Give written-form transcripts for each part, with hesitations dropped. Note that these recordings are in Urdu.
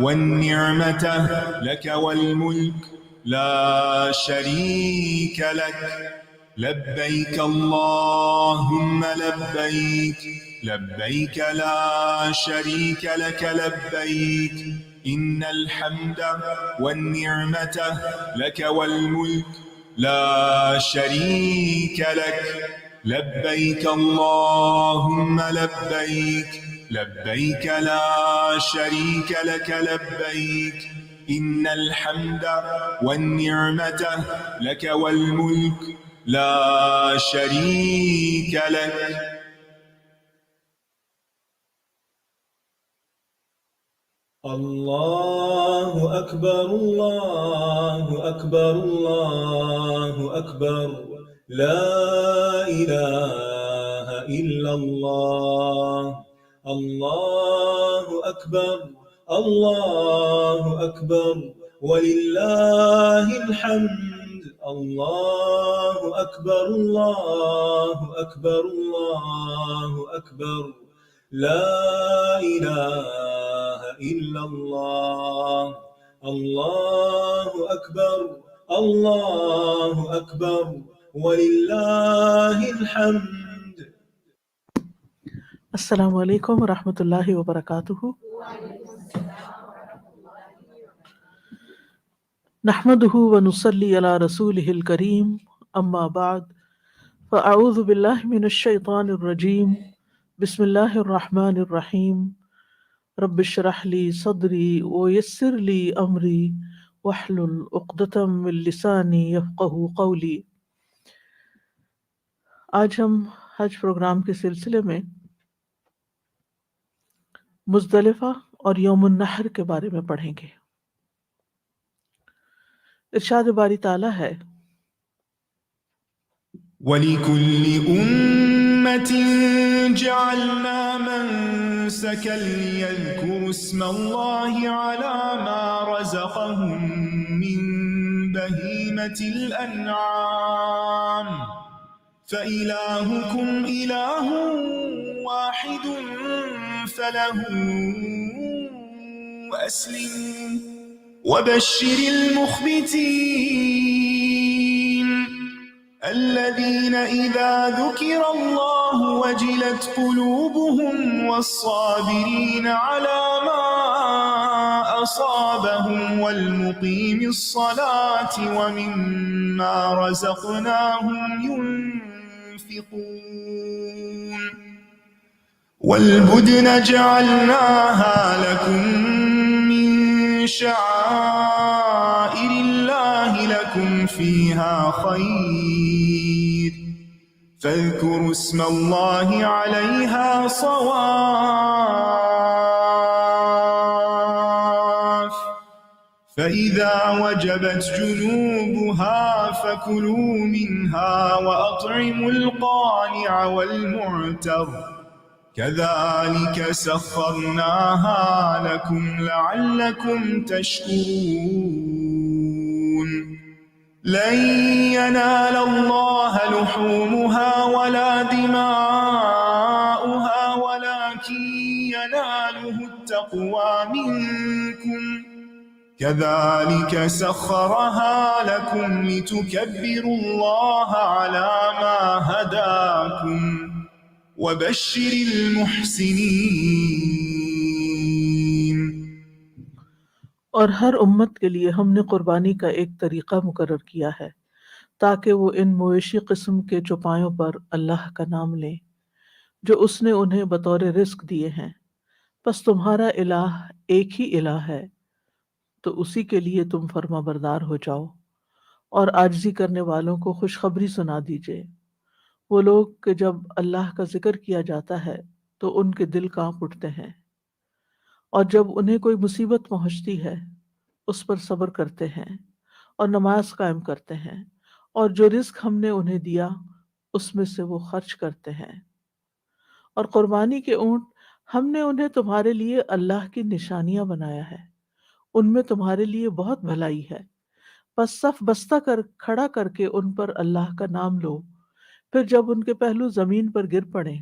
والنعمة لك والملك لا شريك لك لبيك اللهم لبيك لبيك لا شريك لك لبيك إن الحمد والنعمة لك والملك لا شريك لك لبيك اللهم لبيك لبيك لا شريك لك لبيك إن الحمد والنعمة لك والملك لا شريك لك. الله أكبر الله أكبر الله أكبر لا إله إلا الله الله أكبر الله أكبر ولله الحمد الله أكبر الله أكبر الله أكبر لا إله إلا الله الله أكبر الله أكبر ولله الحمد. السلام علیکم ورحمۃ اللہ وبرکاتہ. نحمده ونصلي على رسوله الكريم اما بعد فاعوذ باللہ من الشیطان الرجیم بسم اللہ الرحمن الرحیم رب اشرح لي صدری ويسر لي امری واحلل عقدۃ من لسانی یفقہوا قولی. آج ہم حج پروگرام کے سلسلے میں مزدلفہ اور یوم النحر کے بارے میں پڑھیں گے. ارشاد باری تعالیٰ ہے وَلِكُلِّ أُمَّةٍ جَعَلْنَا مَنسَكًا لِيَذْكُرُوا اسْمَ اللَّهِ عَلَى مَا رَزَقَهُم مِّن بَهِيمَةِ الْأَنْعَامِ فَإِلَٰهُكُمْ إِلَٰهٌ وَاحِدٌ فَلَهُ أَسْلِمُوا وَبَشِّرِ الْمُخْبِتِينَ الذين إذا ذكر الله وجلت قلوبهم والصابرين على ما أصابهم والمقيم الصلاة ومما رزقناهم ينفقون والبدن جعلناها لكم من شعائر الله لكم فيها خير فاذكروا اسم الله عليها صواف فإذا وجبت جنوبها فكلوا منها وأطعموا القانع والمعتر كذلك سخرناها لكم لعلكم تشكرون لن ينال الله لحومها ولا دماؤها ولكن يناله التقوى منكم كذلك سخرها لكم لتكبروا الله على ما هداكم وبشر المحسنين. اور ہر امت کے لیے ہم نے قربانی کا ایک طریقہ مقرر کیا ہے تاکہ وہ ان مویشی قسم کے چوپایوں پر اللہ کا نام لیں جو اس نے انہیں بطور رزق دیے ہیں. پس تمہارا الہ ایک ہی الہ ہے تو اسی کے لیے تم فرما بردار ہو جاؤ اور عاجزی کرنے والوں کو خوشخبری سنا دیجیے. وہ لوگ کہ جب اللہ کا ذکر کیا جاتا ہے تو ان کے دل کانپ اٹھتے ہیں اور جب انہیں کوئی مصیبت پہنچتی ہے اس پر صبر کرتے ہیں اور نماز قائم کرتے ہیں اور جو رزق ہم نے انہیں دیا اس میں سے وہ خرچ کرتے ہیں. اور قربانی کے اونٹ ہم نے انہیں تمہارے لیے اللہ کی نشانیاں بنایا ہے، ان میں تمہارے لیے بہت بھلائی ہے. پس صف بستہ کھڑا کر کے ان پر اللہ کا نام لو، پھر جب ان کے پہلو زمین پر گر پڑیں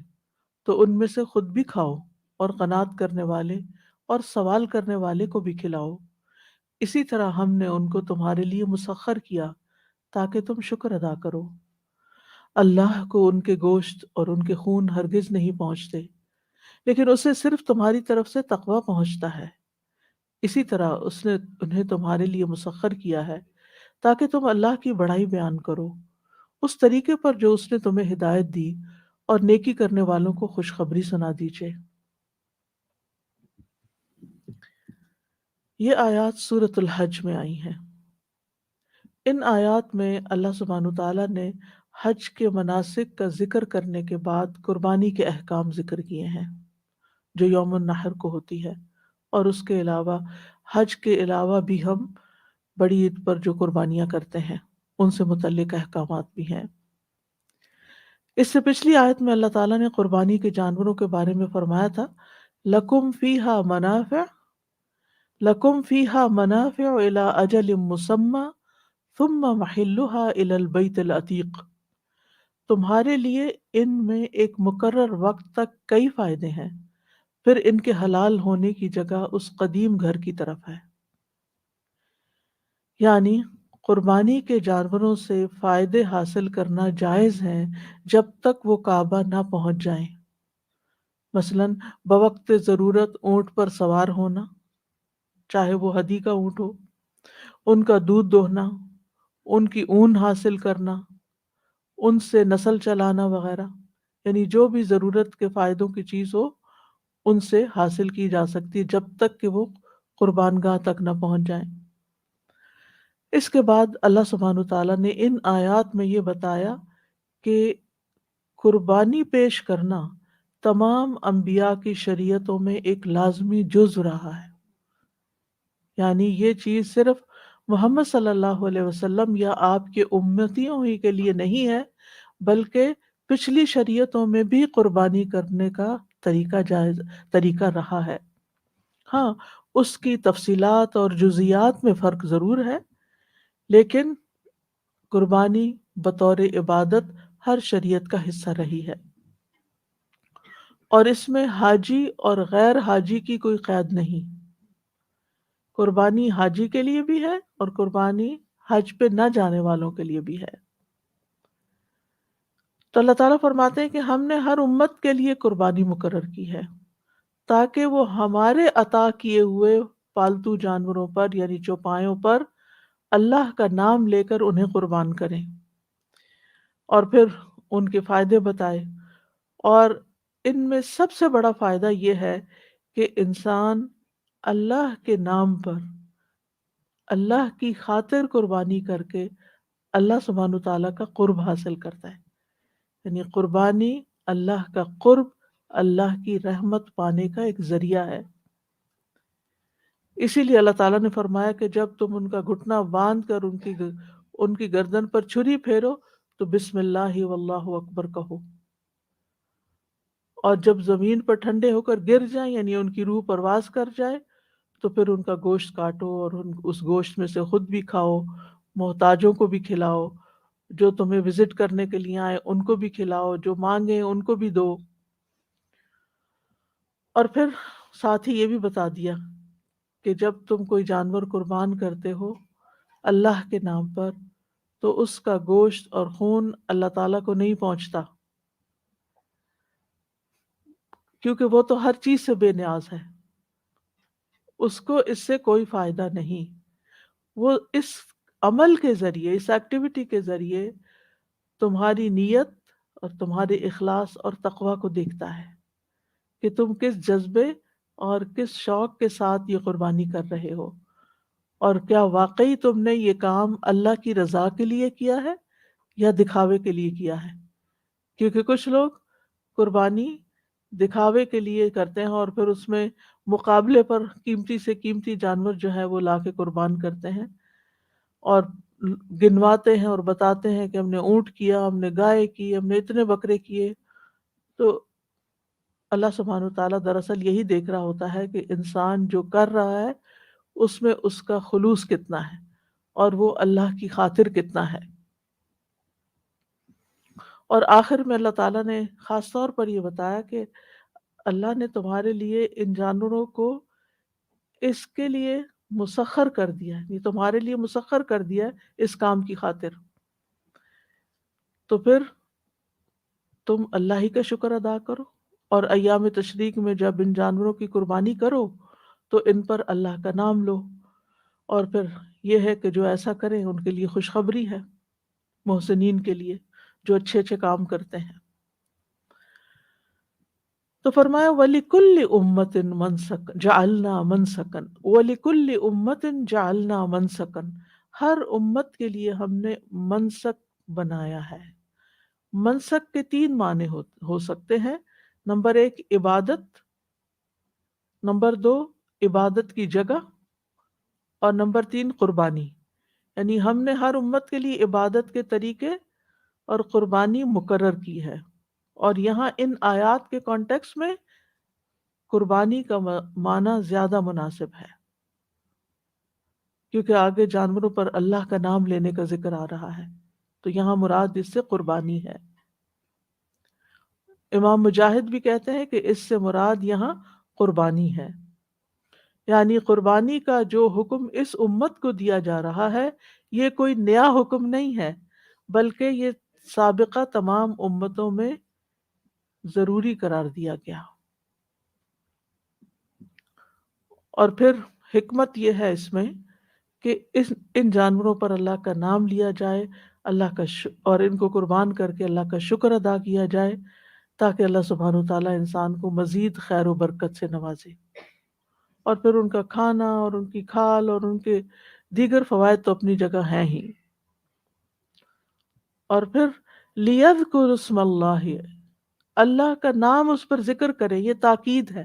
تو ان میں سے خود بھی کھاؤ اور قناعت کرنے والے اور سوال کرنے والے کو بھی کھلاؤ۔ اسی طرح ہم نے ان کو تمہارے لیے مسخر کیا تاکہ تم شکر ادا کرو۔ اللہ کو ان کے گوشت اور ان کے خون ہرگز نہیں پہنچتے، لیکن اسے صرف تمہاری طرف سے تقوی پہنچتا ہے۔ اسی طرح اس نے انہیں تمہارے لیے مسخر کیا ہے تاکہ تم اللہ کی بڑائی بیان کرو، اس طریقے پر جو اس نے تمہیں ہدایت دی، اور نیکی کرنے والوں کو خوشخبری سنا دیجیے۔ یہ آیات سورۃ الحج میں آئی ہیں۔ ان آیات میں اللہ سبحانہ تعالیٰ نے حج کے مناسک کا ذکر کرنے کے بعد قربانی کے احکام ذکر کیے ہیں جو یوم النحر کو ہوتی ہے، اور اس کے علاوہ حج کے علاوہ بھی ہم بڑی عید پر جو قربانیاں کرتے ہیں ان سے متعلق احکامات بھی ہیں۔ اس سے پچھلی آیت میں اللہ تعالیٰ نے قربانی کے جانوروں کے بارے میں فرمایا تھا لَكُمْ فِيهَا مَنَافِعُ لَكُمْ فِيهَا مَنَافِعُ إِلَىٰ أَجَلٍ مُّسَمًّى ثُمَّ مَحِلُّهَا إِلَى الْبَيْتِ الْعَتِيقِ، تمہارے لیے ان میں ایک مقرر وقت تک کئی فائدے ہیں، پھر ان کے حلال ہونے کی جگہ اس قدیم گھر کی طرف ہے۔ یعنی قربانی کے جانوروں سے فائدے حاصل کرنا جائز ہیں جب تک وہ کعبہ نہ پہنچ جائیں، مثلاً بوقت ضرورت اونٹ پر سوار ہونا، چاہے وہ ہدی کا اونٹ ہو، ان کا دودھ دوہنا، ان کی اون حاصل کرنا، ان سے نسل چلانا وغیرہ، یعنی جو بھی ضرورت کے فائدوں کی چیز ہو ان سے حاصل کی جا سکتی ہے جب تک کہ وہ قربان گاہ تک نہ پہنچ جائیں۔ اس کے بعد اللہ سبحانہ تعالیٰ نے ان آیات میں یہ بتایا کہ قربانی پیش کرنا تمام انبیاء کی شریعتوں میں ایک لازمی جز رہا ہے، یعنی یہ چیز صرف محمد صلی اللہ علیہ وسلم یا آپ کے امتیوں ہی کے لیے نہیں ہے، بلکہ پچھلی شریعتوں میں بھی قربانی کرنے کا طریقہ رہا ہے۔ ہاں، اس کی تفصیلات اور جزیات میں فرق ضرور ہے، لیکن قربانی بطور عبادت ہر شریعت کا حصہ رہی ہے، اور اس میں حاجی اور غیر حاجی کی کوئی قید نہیں۔ قربانی حاجی کے لیے بھی ہے اور قربانی حج پہ نہ جانے والوں کے لیے بھی ہے۔ تو اللہ تعالیٰ فرماتے ہیں کہ ہم نے ہر امت کے لیے قربانی مقرر کی ہے تاکہ وہ ہمارے عطا کیے ہوئے پالتو جانوروں پر یعنی چوپایوں پر اللہ کا نام لے کر انہیں قربان کریں، اور پھر ان کے فائدے بتائے۔ اور ان میں سب سے بڑا فائدہ یہ ہے کہ انسان اللہ کے نام پر اللہ کی خاطر قربانی کر کے اللہ سبحانہ تعالیٰ کا قرب حاصل کرتا ہے، یعنی قربانی اللہ کا قرب، اللہ کی رحمت پانے کا ایک ذریعہ ہے۔ اسی لیے اللہ تعالیٰ نے فرمایا کہ جب تم ان کا گھٹنا باندھ کر ان کی گردن پر چھری پھیرو تو بسم اللہ واللہ اکبر کہو، اور جب زمین پر ٹھنڈے ہو کر گر جائیں یعنی ان کی روح پرواز کر جائے تو پھر ان کا گوشت کاٹو اور اس گوشت میں سے خود بھی کھاؤ، محتاجوں کو بھی کھلاؤ، جو تمہیں وزٹ کرنے کے لیے آئے ان کو بھی کھلاؤ، جو مانگے ان کو بھی دو۔ اور پھر ساتھ ہی یہ بھی بتا دیا کہ جب تم کوئی جانور قربان کرتے ہو اللہ کے نام پر تو اس کا گوشت اور خون اللہ تعالیٰ کو نہیں پہنچتا، کیونکہ وہ تو ہر چیز سے بے نیاز ہے، اس کو اس سے کوئی فائدہ نہیں۔ وہ اس عمل کے ذریعے، اس ایکٹیویٹی کے ذریعے تمہاری نیت اور تمہارے اخلاص اور تقوی کو دیکھتا ہے کہ تم کس جذبے اور کس شوق کے ساتھ یہ قربانی کر رہے ہو، اور کیا واقعی تم نے یہ کام اللہ کی رضا کے لیے کیا ہے یا دکھاوے کے لیے کیا ہے۔ کیونکہ کچھ لوگ قربانی دکھاوے کے لیے کرتے ہیں اور پھر اس میں مقابلے پر قیمتی سے قیمتی جانور جو ہے وہ لا کے قربان کرتے ہیں اور گنواتے ہیں اور بتاتے ہیں کہ ہم نے اونٹ کیا، ہم نے گائے کی، ہم نے اتنے بکرے کیے۔ تو اللہ سبحانہ وتعالیٰ دراصل یہی دیکھ رہا ہوتا ہے کہ انسان جو کر رہا ہے اس میں اس کا خلوص کتنا ہے اور وہ اللہ کی خاطر کتنا ہے۔ اور آخر میں اللہ تعالیٰ نے خاص طور پر یہ بتایا کہ اللہ نے تمہارے لیے ان جانوروں کو اس کے لیے مسخر کر دیا ہے، یہ تمہارے لیے مسخر کر دیا ہے اس کام کی خاطر، تو پھر تم اللہ ہی کا شکر ادا کرو، اور ایام تشریق میں جب ان جانوروں کی قربانی کرو تو ان پر اللہ کا نام لو، اور پھر یہ ہے کہ جو ایسا کریں ان کے لیے خوشخبری ہے، محسنین کے لیے جو اچھے اچھے کام کرتے ہیں۔ تو فرمایا وَلِكُلِّ أُمَّةٍ مَنْسَكًا جَعَلْنَا مَنْسَكًا وَلِكُلِّ أُمَّةٍ جَعَلْنَا مَنْسَكًا، ہر امت کے لیے ہم نے منسک بنایا ہے۔ منسک کے تین معنی ہو سکتے ہیں، نمبر ایک عبادت، نمبر دو عبادت کی جگہ، اور نمبر تین قربانی۔ یعنی ہم نے ہر امت کے لیے عبادت کے طریقے اور قربانی مقرر کی ہے، اور یہاں ان آیات کے کانٹیکس میں قربانی کا معنی زیادہ مناسب ہے، کیونکہ آگے جانوروں پر اللہ کا نام لینے کا ذکر آ رہا ہے، تو یہاں مراد اس سے قربانی ہے۔ امام مجاہد بھی کہتے ہیں کہ اس سے مراد یہاں قربانی ہے، یعنی قربانی کا جو حکم اس امت کو دیا جا رہا ہے یہ کوئی نیا حکم نہیں ہے، بلکہ یہ سابقہ تمام امتوں میں ضروری قرار دیا گیا۔ اور پھر حکمت یہ ہے اس میں کہ ان جانوروں پر اللہ کا نام لیا جائے، اللہ کا اور ان کو قربان کر کے اللہ کا شکر ادا کیا جائے، تاکہ اللہ سبحانہ وتعالیٰ انسان کو مزید خیر و برکت سے نوازے۔ اور پھر ان کا کھانا اور ان کی کھال اور ان کے دیگر فوائد تو اپنی جگہ ہیں ہی۔ اور پھر لِيَذْكُرُ اسْمَ اللَّهِ، اللہ کا نام اس پر ذکر کرے، یہ تاکید ہے،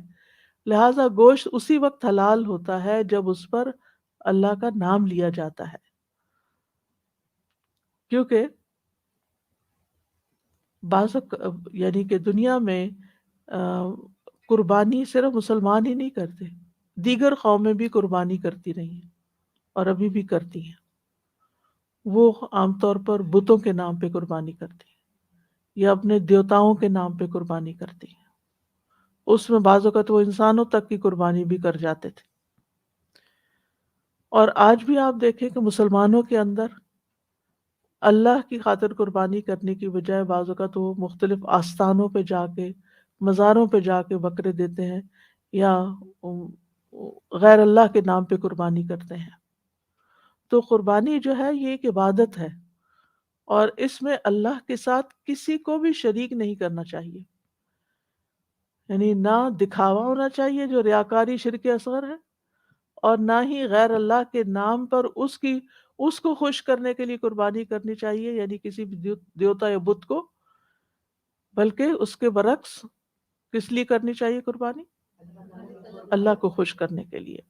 لہذا گوشت اسی وقت حلال ہوتا ہے جب اس پر اللہ کا نام لیا جاتا ہے، کیونکہ یعنی کہ دنیا میں قربانی صرف مسلمان ہی نہیں کرتے، دیگر قومیں بھی قربانی کرتی رہی ہیں اور ابھی بھی کرتی ہیں۔ وہ عام طور پر بتوں کے نام پہ قربانی کرتی ہیں یا اپنے دیوتاؤں کے نام پہ قربانی کرتی ہیں، اس میں بعض اوقات وہ انسانوں تک کی قربانی بھی کر جاتے تھے۔ اور آج بھی آپ دیکھیں کہ مسلمانوں کے اندر اللہ کی خاطر قربانی کرنے کی بجائے بعض اوقات وہ مختلف آستانوں پہ جا کے، مزاروں پہ جا کے بکرے دیتے ہیں یا غیر اللہ کے نام پہ قربانی کرتے ہیں۔ تو قربانی جو ہے یہ ایک عبادت ہے، اور اس میں اللہ کے ساتھ کسی کو بھی شریک نہیں کرنا چاہیے، یعنی نہ دکھاوا ہونا چاہیے جو ریاکاری شرک اصغر ہے، اور نہ ہی غیر اللہ کے نام پر اس کو خوش کرنے کے لیے قربانی کرنی چاہیے، یعنی کسی بھی دیوتا یا بت کو، بلکہ اس کے برعکس کس لیے کرنی چاہیے قربانی؟ اللہ کو خوش کرنے کے لیے۔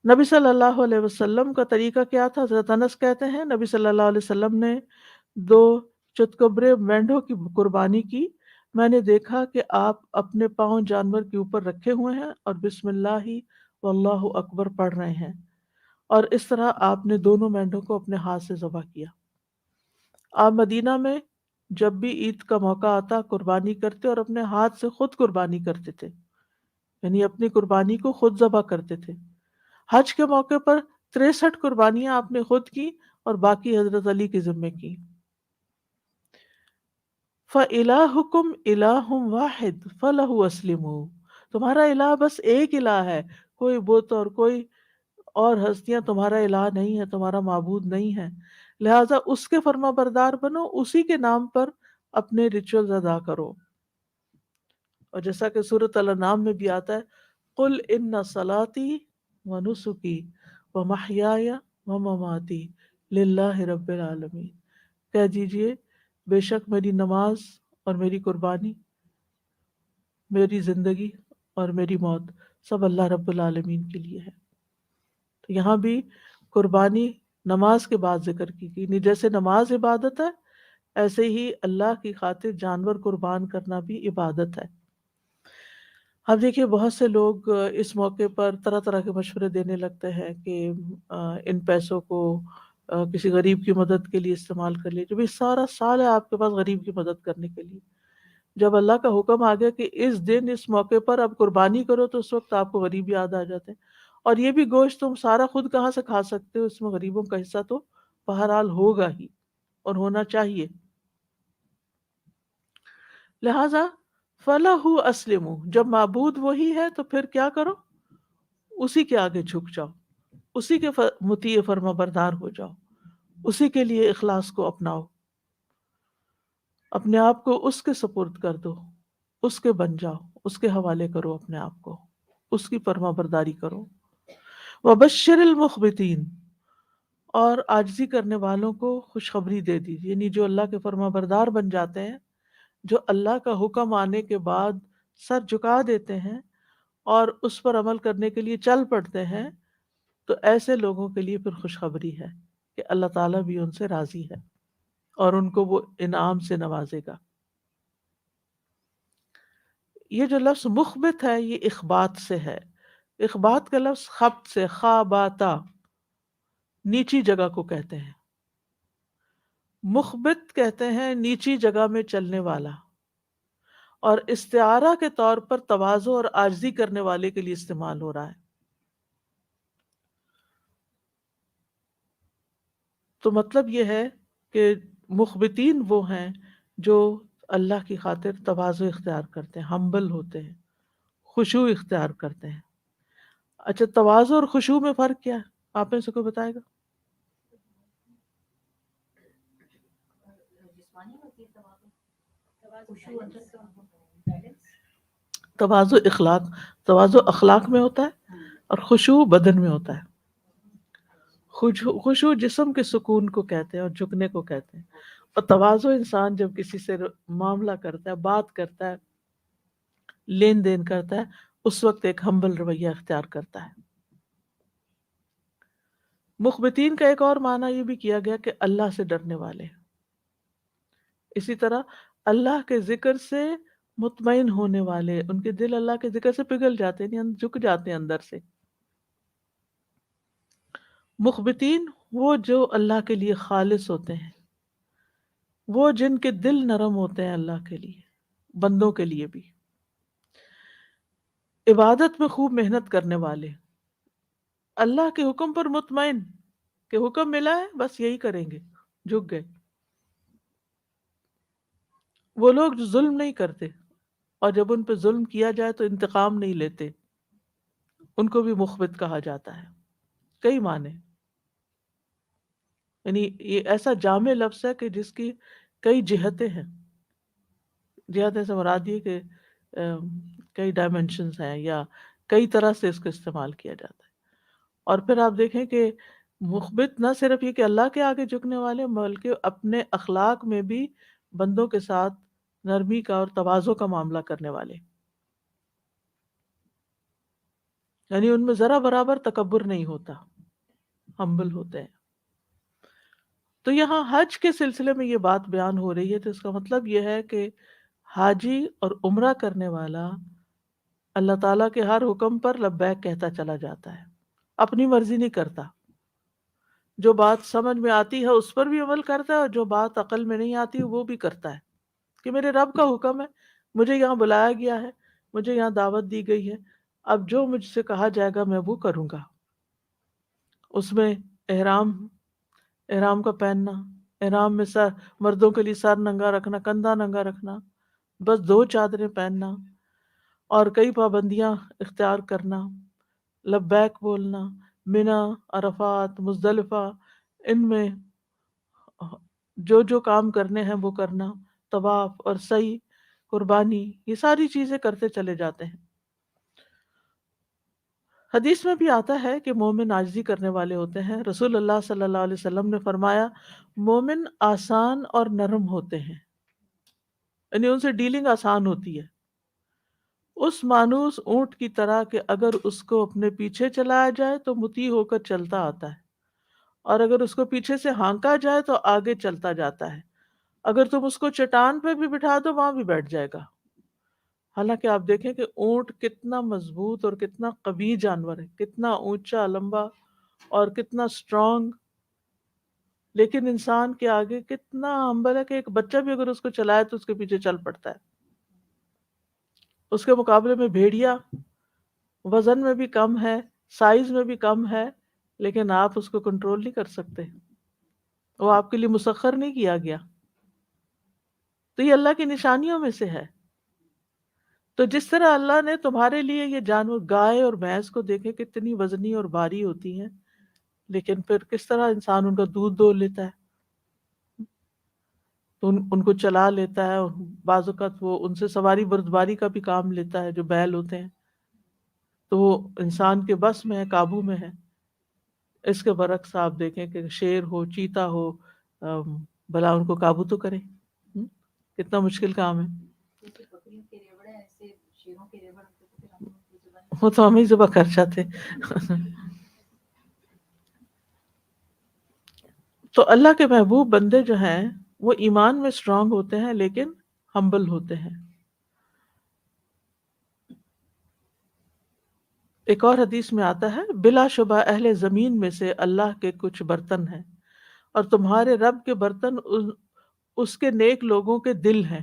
نبی صلی اللہ علیہ وسلم کا طریقہ کیا تھا؟ حضرت انس کہتے ہیں نبی صلی اللہ علیہ وسلم نے 2 چتکبرے مینڈھوں کی قربانی کی، میں نے دیکھا کہ آپ اپنے پاؤں جانور کے اوپر رکھے ہوئے ہیں اور بسم اللہ واللہ اکبر پڑھ رہے ہیں، اور اس طرح آپ نے دونوں مینڈھوں کو اپنے ہاتھ سے ذبح کیا۔ آپ مدینہ میں جب بھی عید کا موقع آتا قربانی کرتے اور اپنے ہاتھ سے خود قربانی کرتے تھے، یعنی اپنی قربانی کو خود ذبح کرتے تھے۔ حج کے موقع پر 63 قربانیاں آپ نے خود کی اور باقی حضرت علی کے ذمے کی۔ فَإِلَٰهُكُمْ إِلَٰهٌ وَاحِدٌ فَلَهُ أَسْلِمُوا، تمہارا الہ بس ایک الہ ہے، کوئی بت اور کوئی اور ہستیاں تمہارا الہ نہیں ہے، تمہارا معبود نہیں ہے، لہٰذا اس کے فرما بردار بنو، اسی کے نام پر اپنے ریچولز ادا کرو۔ اور جیسا کہ سورۃ الانعام میں بھی آتا ہے قُلْ إِنَّ صَلَاتِي وَنُسُكِي وَمَحْيَايَ وَمَمَاتِي لِلَّهِ رَبِّ العالمین، کہہ دیجئے بے شک میری نماز اور میری قربانی، میری زندگی اور میری موت سب اللہ رب العالمین کے لیے ہے۔ تو یہاں بھی قربانی نماز کے بعد ذکر کی گئی، جیسے نماز عبادت ہے ایسے ہی اللہ کی خاطر جانور قربان کرنا بھی عبادت ہے۔ اب دیکھیے بہت سے لوگ اس موقع پر طرح طرح کے مشورے دینے لگتے ہیں کہ ان پیسوں کو کسی غریب کی مدد کے لیے استعمال کر لیجیے۔ بھی سارا سال ہے آپ کے پاس غریب کی مدد کرنے کے لیے، جب اللہ کا حکم آ گیا کہ اس دن اس موقع پر اب قربانی کرو تو اس وقت آپ کو غریب یاد آ جاتے ہیں، اور یہ بھی گوشت تم سارا خود کہاں سے کھا سکتے ہو، اس میں غریبوں کا حصہ تو بہرحال ہوگا ہی اور ہونا چاہیے۔ لہذا فَلَهُ أَسْلِمُوا، جب معبود وہی ہے تو پھر کیا کرو، اسی کے آگے جھک جاؤ، اسی کے مطیع فرما بردار ہو جاؤ، اسی کے لیے اخلاص کو اپناؤ، اپنے آپ کو اس کے سپرد کر دو، اس کے بن جاؤ، اس کے حوالے کرو اپنے آپ کو، اس کی فرما برداری کرو۔ وَبَشِّرِ الْمُخْبِتِينَ، اور عاجزی کرنے والوں کو خوشخبری دے دی، یعنی جو اللہ کے فرما بردار بن جاتے ہیں، جو اللہ کا حکم آنے کے بعد سر جھکا دیتے ہیں اور اس پر عمل کرنے کے لیے چل پڑتے ہیں، تو ایسے لوگوں کے لیے پھر خوشخبری ہے کہ اللہ تعالیٰ بھی ان سے راضی ہے اور ان کو وہ انعام سے نوازے گا۔ یہ جو لفظ مخبت ہے یہ اخبات سے ہے، اخبات کا لفظ خبت سے، خاباتا، نیچی جگہ کو کہتے ہیں، مخبت کہتے ہیں نیچی جگہ میں چلنے والا، اور استعارہ کے طور پر تواضع اور عاجزی کرنے والے کے لیے استعمال ہو رہا ہے۔ تو مطلب یہ ہے کہ مخبتین وہ ہیں جو اللہ کی خاطر تواضع اختیار کرتے ہیں، ہمبل ہوتے ہیں، خشوع اختیار کرتے ہیں۔ اچھا، تواضع اور خشوع میں فرق کیا ہے؟ آپ میں سے کوئی بتائے گا؟ تواضع اخلاق میں ہوتا ہے اور خشوع بدن میں ہوتا ہے۔ خشوع جسم کے سکون کو کہتے ہیں اور جھکنے کو کہتے ہیں، اور تواضع انسان جب کسی سے معاملہ کرتا ہے، بات کرتا ہے، لین دین کرتا ہے، اس وقت ایک ہمبل رویہ اختیار کرتا ہے۔ مخبتین کا ایک اور معنی یہ بھی کیا گیا کہ اللہ سے ڈرنے والے، اسی طرح اللہ کے ذکر سے مطمئن ہونے والے، ان کے دل اللہ کے ذکر سے پگھل جاتے ہیں، یعنی جھک جاتے ہیں اندر سے۔ مخبتین وہ جو اللہ کے لیے خالص ہوتے ہیں، وہ جن کے دل نرم ہوتے ہیں اللہ کے لیے، بندوں کے لیے بھی، عبادت میں خوب محنت کرنے والے، اللہ کے حکم پر مطمئن کہ حکم ملا ہے بس یہی کریں گے، جھک گئے۔ وہ لوگ جو ظلم نہیں کرتے اور جب ان پہ ظلم کیا جائے تو انتقام نہیں لیتے، ان کو بھی مخبت کہا جاتا ہے۔ کئی معنی، یعنی یہ ایسا جامع لفظ ہے کہ جس کی کئی جہتیں ہیں۔ جہتیں سے مراد یہ کہ کئی ڈائمینشنز ہیں یا کئی طرح سے اس کو استعمال کیا جاتا ہے۔ اور پھر آپ دیکھیں کہ مخبت نہ صرف یہ کہ اللہ کے آگے جھکنے والے، بلکہ اپنے اخلاق میں بھی بندوں کے ساتھ نرمی کا اور تواضع کا معاملہ کرنے والے، یعنی ان میں ذرا برابر تکبر نہیں ہوتا، ہمبل ہوتے ہیں۔ تو یہاں حج کے سلسلے میں یہ بات بیان ہو رہی ہے، تو اس کا مطلب یہ ہے کہ حاجی اور عمرہ کرنے والا اللہ تعالیٰ کے ہر حکم پر لبیک کہتا چلا جاتا ہے، اپنی مرضی نہیں کرتا، جو بات سمجھ میں آتی ہے اس پر بھی عمل کرتا ہے اور جو بات عقل میں نہیں آتی وہ بھی کرتا ہے، کہ میرے رب کا حکم ہے، مجھے یہاں بلایا گیا ہے، مجھے یہاں دعوت دی گئی ہے، اب جو مجھ سے کہا جائے گا میں وہ کروں گا۔ اس میں احرام کا پہننا، احرام میں مردوں کے لیے سر ننگا رکھنا، کندھا ننگا رکھنا، بس 2 چادریں پہننا، اور کئی پابندیاں اختیار کرنا، لبیک بولنا، منا، عرفات، مزدلفہ، ان میں جو جو کام کرنے ہیں وہ کرنا، طواف اور سعی، قربانی، یہ ساری چیزیں کرتے چلے جاتے ہیں۔ حدیث میں بھی آتا ہے کہ مومن عاجزی کرنے والے ہوتے ہیں۔ رسول اللہ صلی اللہ علیہ وسلم نے فرمایا مومن آسان اور نرم ہوتے ہیں، یعنی ان سے ڈیلنگ آسان ہوتی ہے، اس مانوس اونٹ کی طرح کہ اگر اس کو اپنے پیچھے چلایا جائے تو مطیع ہو کر چلتا آتا ہے، اور اگر اس کو پیچھے سے ہانکا جائے تو آگے چلتا جاتا ہے، اگر تم اس کو چٹان پہ بھی بٹھا دو وہاں بھی بیٹھ جائے گا۔ حالانکہ آپ دیکھیں کہ اونٹ کتنا مضبوط اور کتنا قوی جانور ہے، کتنا اونچا لمبا اور کتنا اسٹرانگ، لیکن انسان کے آگے کتنا ہمبل ہے کہ ایک بچہ بھی اگر اس کو چلائے تو اس کے پیچھے چل پڑتا ہے۔ اس کے مقابلے میں بھیڑیا وزن میں بھی کم ہے، سائز میں بھی کم ہے، لیکن آپ اس کو کنٹرول نہیں کر سکتے، وہ آپ کے لیے مسخر نہیں کیا گیا. تو یہ اللہ کی نشانیوں میں سے ہے. تو جس طرح اللہ نے تمہارے لیے یہ جانور گائے اور بھینس کو دیکھے کتنی وزنی اور بھاری ہوتی ہیں، لیکن پھر کس طرح انسان ان کا دودھ دو لیتا ہے، تو ان کو چلا لیتا ہے. بعض اوقات وہ ان سے سواری بردباری کا بھی کام لیتا ہے جو بیل ہوتے ہیں، تو وہ انسان کے بس میں ہے، قابو میں ہے. اس کے برعکس آپ دیکھیں کہ شیر ہو، چیتا ہو، بھلا ان کو قابو تو کرے. کتنا مشکل کام ہے. وہ تو ہم ہی ذبح کر جاتے. تو اللہ کے محبوب بندے جو ہیں وہ ایمان میں اسٹرانگ ہوتے ہیں لیکن ہمبل ہوتے ہیں. ایک اور حدیث میں آتا ہے بلا شبہ اہل زمین میں سے اللہ کے کچھ برتن ہیں اور تمہارے رب کے برتن اس کے نیک لوگوں کے دل ہیں،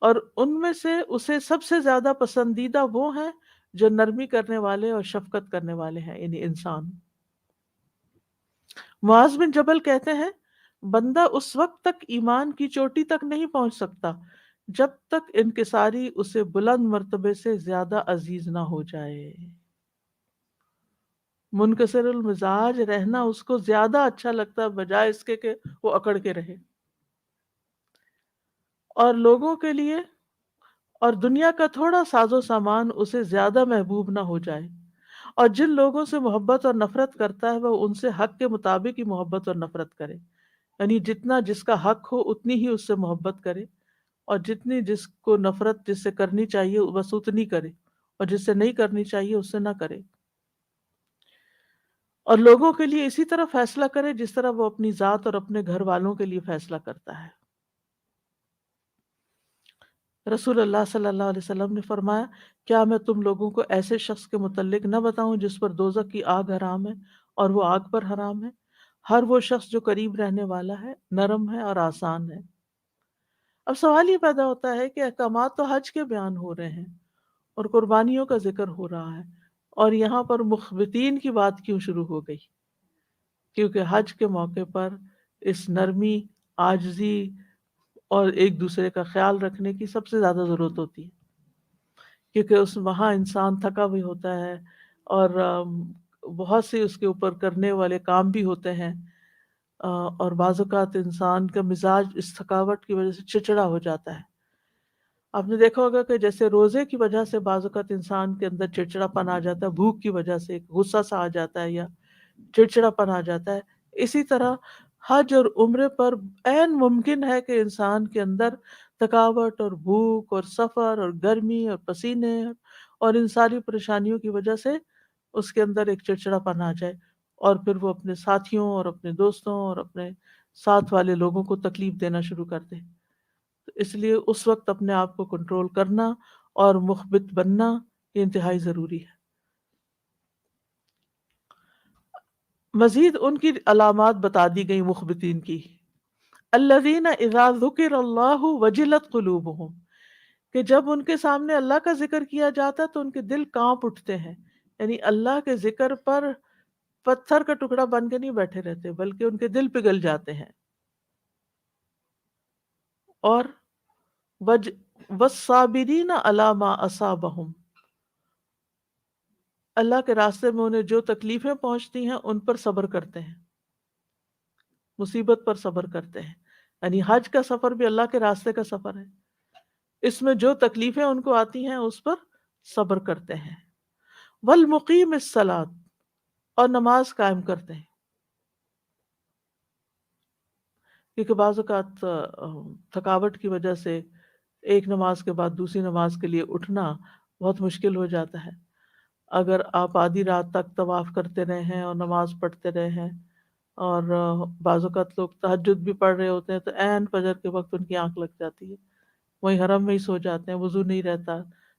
اور ان میں سے اسے سب سے زیادہ پسندیدہ وہ ہیں جو نرمی کرنے والے اور شفقت کرنے والے ہیں، یعنی انسان. معاذ بن جبل کہتے ہیں بندہ اس وقت تک ایمان کی چوٹی تک نہیں پہنچ سکتا جب تک انکساری اسے بلند مرتبے سے زیادہ عزیز نہ ہو جائے. منکسر المزاج رہنا اس کو زیادہ اچھا لگتا ہے بجائے اس کے کہ وہ اکڑ کے رہے. اور لوگوں کے لیے اور دنیا کا تھوڑا ساز و سامان اسے زیادہ محبوب نہ ہو جائے. اور جن لوگوں سے محبت اور نفرت کرتا ہے وہ ان سے حق کے مطابق ہی محبت اور نفرت کرے، یعنی جتنا جس کا حق ہو اتنی ہی اس سے محبت کرے، اور جتنی جس کو نفرت جس سے کرنی چاہیے بس اتنی کرے، اور جس سے نہیں کرنی چاہیے اس سے نہ کرے. اور لوگوں کے لیے اسی طرح فیصلہ کرے جس طرح وہ اپنی ذات اور اپنے گھر والوں کے لیے فیصلہ کرتا ہے. رسول اللہ صلی اللہ علیہ وسلم نے فرمایا کیا میں تم لوگوں کو ایسے شخص کے متعلق نہ بتاؤں جس پر دوزخ کی آگ حرام ہے اور وہ آگ پر حرام ہے؟ ہر وہ شخص جو قریب رہنے والا ہے، نرم ہے اور آسان ہے. اب سوال یہ پیدا ہوتا ہے کہ احکامات تو حج کے بیان ہو رہے ہیں اور قربانیوں کا ذکر ہو رہا ہے، اور یہاں پر مخبتین کی بات کیوں شروع ہو گئی؟ کیونکہ حج کے موقع پر اس نرمی، عاجزی اور ایک دوسرے کا خیال رکھنے کی سب سے زیادہ ضرورت ہوتی ہے، کیونکہ وہاں انسان تھکا بھی ہوتا ہے اور بہت سے اس کے اوپر کرنے والے کام بھی ہوتے ہیں، اور بعض اوقات انسان کا مزاج اس تھکاوٹ کی وجہ سے چڑچڑا ہو جاتا ہے. آپ نے دیکھا ہوگا کہ جیسے روزے کی وجہ سے بعض اوقات انسان کے اندر چڑچڑا پن آ جاتا ہے، بھوک کی وجہ سے غصہ سا آ جاتا ہے یا چڑچڑا پن آ جاتا ہے، اسی طرح حج اور عمرے پر عین ممکن ہے کہ انسان کے اندر تھکاوٹ اور بھوک اور سفر اور گرمی اور پسینے اور ان ساری پریشانیوں کی وجہ سے اس کے اندر ایک چڑچڑا پن آ جائے، اور پھر وہ اپنے ساتھیوں اور اپنے دوستوں اور اپنے ساتھ والے لوگوں کو تکلیف دینا شروع کر دے. اس لیے اس وقت اپنے آپ کو کنٹرول کرنا اور مخبت بننا یہ انتہائی ضروری ہے. مزید ان کی علامات بتا دی گئی مخبتین کی. الذین اذا ذکر اللہ وجلت قلوبہم، کہ جب ان کے سامنے اللہ کا ذکر کیا جاتا ہے تو ان کے دل کانپ اٹھتے ہیں، یعنی اللہ کے ذکر پر پتھر کا ٹکڑا بن کے نہیں بیٹھے رہتے بلکہ ان کے دل پگھل جاتے ہیں. اور والصابرین علی ما اصابہم، اللہ کے راستے میں انہیں جو تکلیفیں پہنچتی ہیں ان پر صبر کرتے ہیں، مصیبت پر صبر کرتے ہیں. یعنی حج کا سفر بھی اللہ کے راستے کا سفر ہے، اس میں جو تکلیفیں ان کو آتی ہیں اس پر صبر کرتے ہیں. والمقیم الصلاۃ، اور نماز قائم کرتے ہیں، کیونکہ بعض اوقات تھکاوٹ کی وجہ سے ایک نماز کے بعد دوسری نماز کے لیے اٹھنا بہت مشکل ہو جاتا ہے. اگر آپ آدھی رات تک طواف کرتے رہے ہیں اور نماز پڑھتے رہے ہیں، اور بعض اوقات لوگ تہجد بھی پڑھ رہے ہوتے ہیں تو عین فجر کے وقت ان کی آنکھ لگ جاتی ہے، وہیں حرم میں ہی سو جاتے ہیں، وضو نہیں رہتا،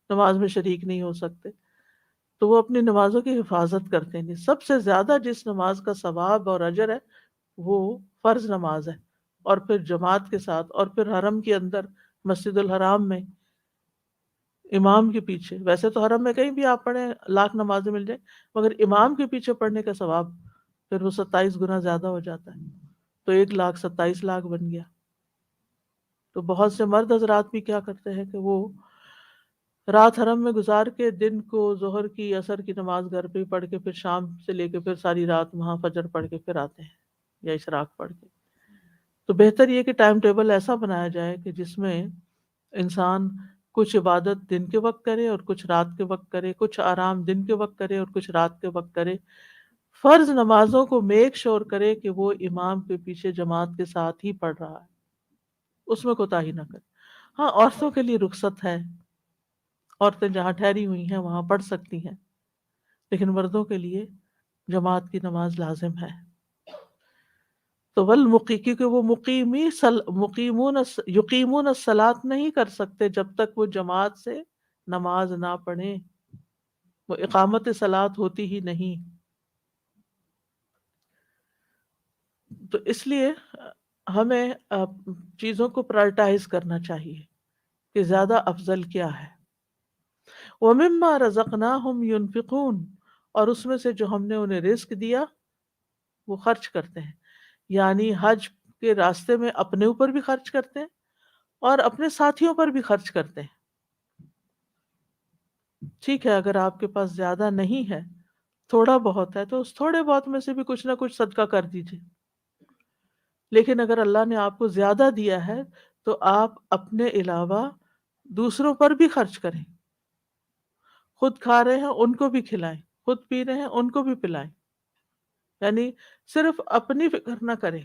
نماز میں شریک نہیں ہو سکتے، تو وہ اپنی نمازوں کی حفاظت کرتے ہیں. سب سے زیادہ جس نماز کا ثواب اور اجر ہے وہ فرض نماز ہے، اور پھر جماعت کے ساتھ، اور پھر حرم کے اندر مسجد الحرام میں امام کے پیچھے، ویسے تو حرم میں کہیں بھی آپ پڑھیں لاکھ نمازیں مل جائیں، مگر امام کے پیچھے پڑھنے کا ثواب پھر وہ 27 گنا زیادہ ہو جاتا ہے، تو 1,27,00,000 بن گیا۔ تو بہت سے مرد حضرات بھی کیا کرتے ہیں کہ وہ رات حرم میں گزار کے دن کو ظہر کی عصر کی نماز گھر پہ ہی پڑھ کے پھر شام سے لے کے پھر ساری رات وہاں فجر پڑھ کے پھر آتے ہیں یا اشراق پڑھ کے۔ تو بہتر یہ کہ ٹائم ٹیبل ایسا بنایا جائے کہ جس میں انسان کچھ عبادت دن کے وقت کرے اور کچھ رات کے وقت کرے، کچھ آرام دن کے وقت کرے اور کچھ رات کے وقت کرے۔ فرض نمازوں کو میک شور کرے کہ وہ امام کے پیچھے جماعت کے ساتھ ہی پڑھ رہا ہے، اس میں کوتاہی نہ کرے۔ ہاں، عورتوں کے لیے رخصت ہے، عورتیں جہاں ٹھہری ہوئی ہیں وہاں پڑھ سکتی ہیں، لیکن مردوں کے لیے جماعت کی نماز لازم ہے۔ تو کیونکہ وہ یقیمون الصلاۃ نہیں کر سکتے جب تک وہ جماعت سے نماز نہ پڑھیں، وہ اقامت صلاۃ ہوتی ہی نہیں۔ تو اس لیے ہمیں چیزوں کو پرائرٹائز کرنا چاہیے کہ زیادہ افضل کیا ہے۔ وَمِمَّا رَزَقْنَاهُمْ يُنْفِقُونَ، اور اس میں سے جو ہم نے انہیں رزق دیا وہ خرچ کرتے ہیں، یعنی حج کے راستے میں اپنے اوپر بھی خرچ کرتے ہیں اور اپنے ساتھیوں پر بھی خرچ کرتے ہیں۔ ٹھیک ہے، اگر آپ کے پاس زیادہ نہیں ہے، تھوڑا بہت ہے، تو اس تھوڑے بہت میں سے بھی کچھ نہ کچھ صدقہ کر دیجیے۔ لیکن اگر اللہ نے آپ کو زیادہ دیا ہے تو آپ اپنے علاوہ دوسروں پر بھی خرچ کریں۔ خود کھا رہے ہیں ان کو بھی کھلائیں، خود پی رہے ہیں ان کو بھی پلائیں، یعنی صرف اپنی فکر نہ کریں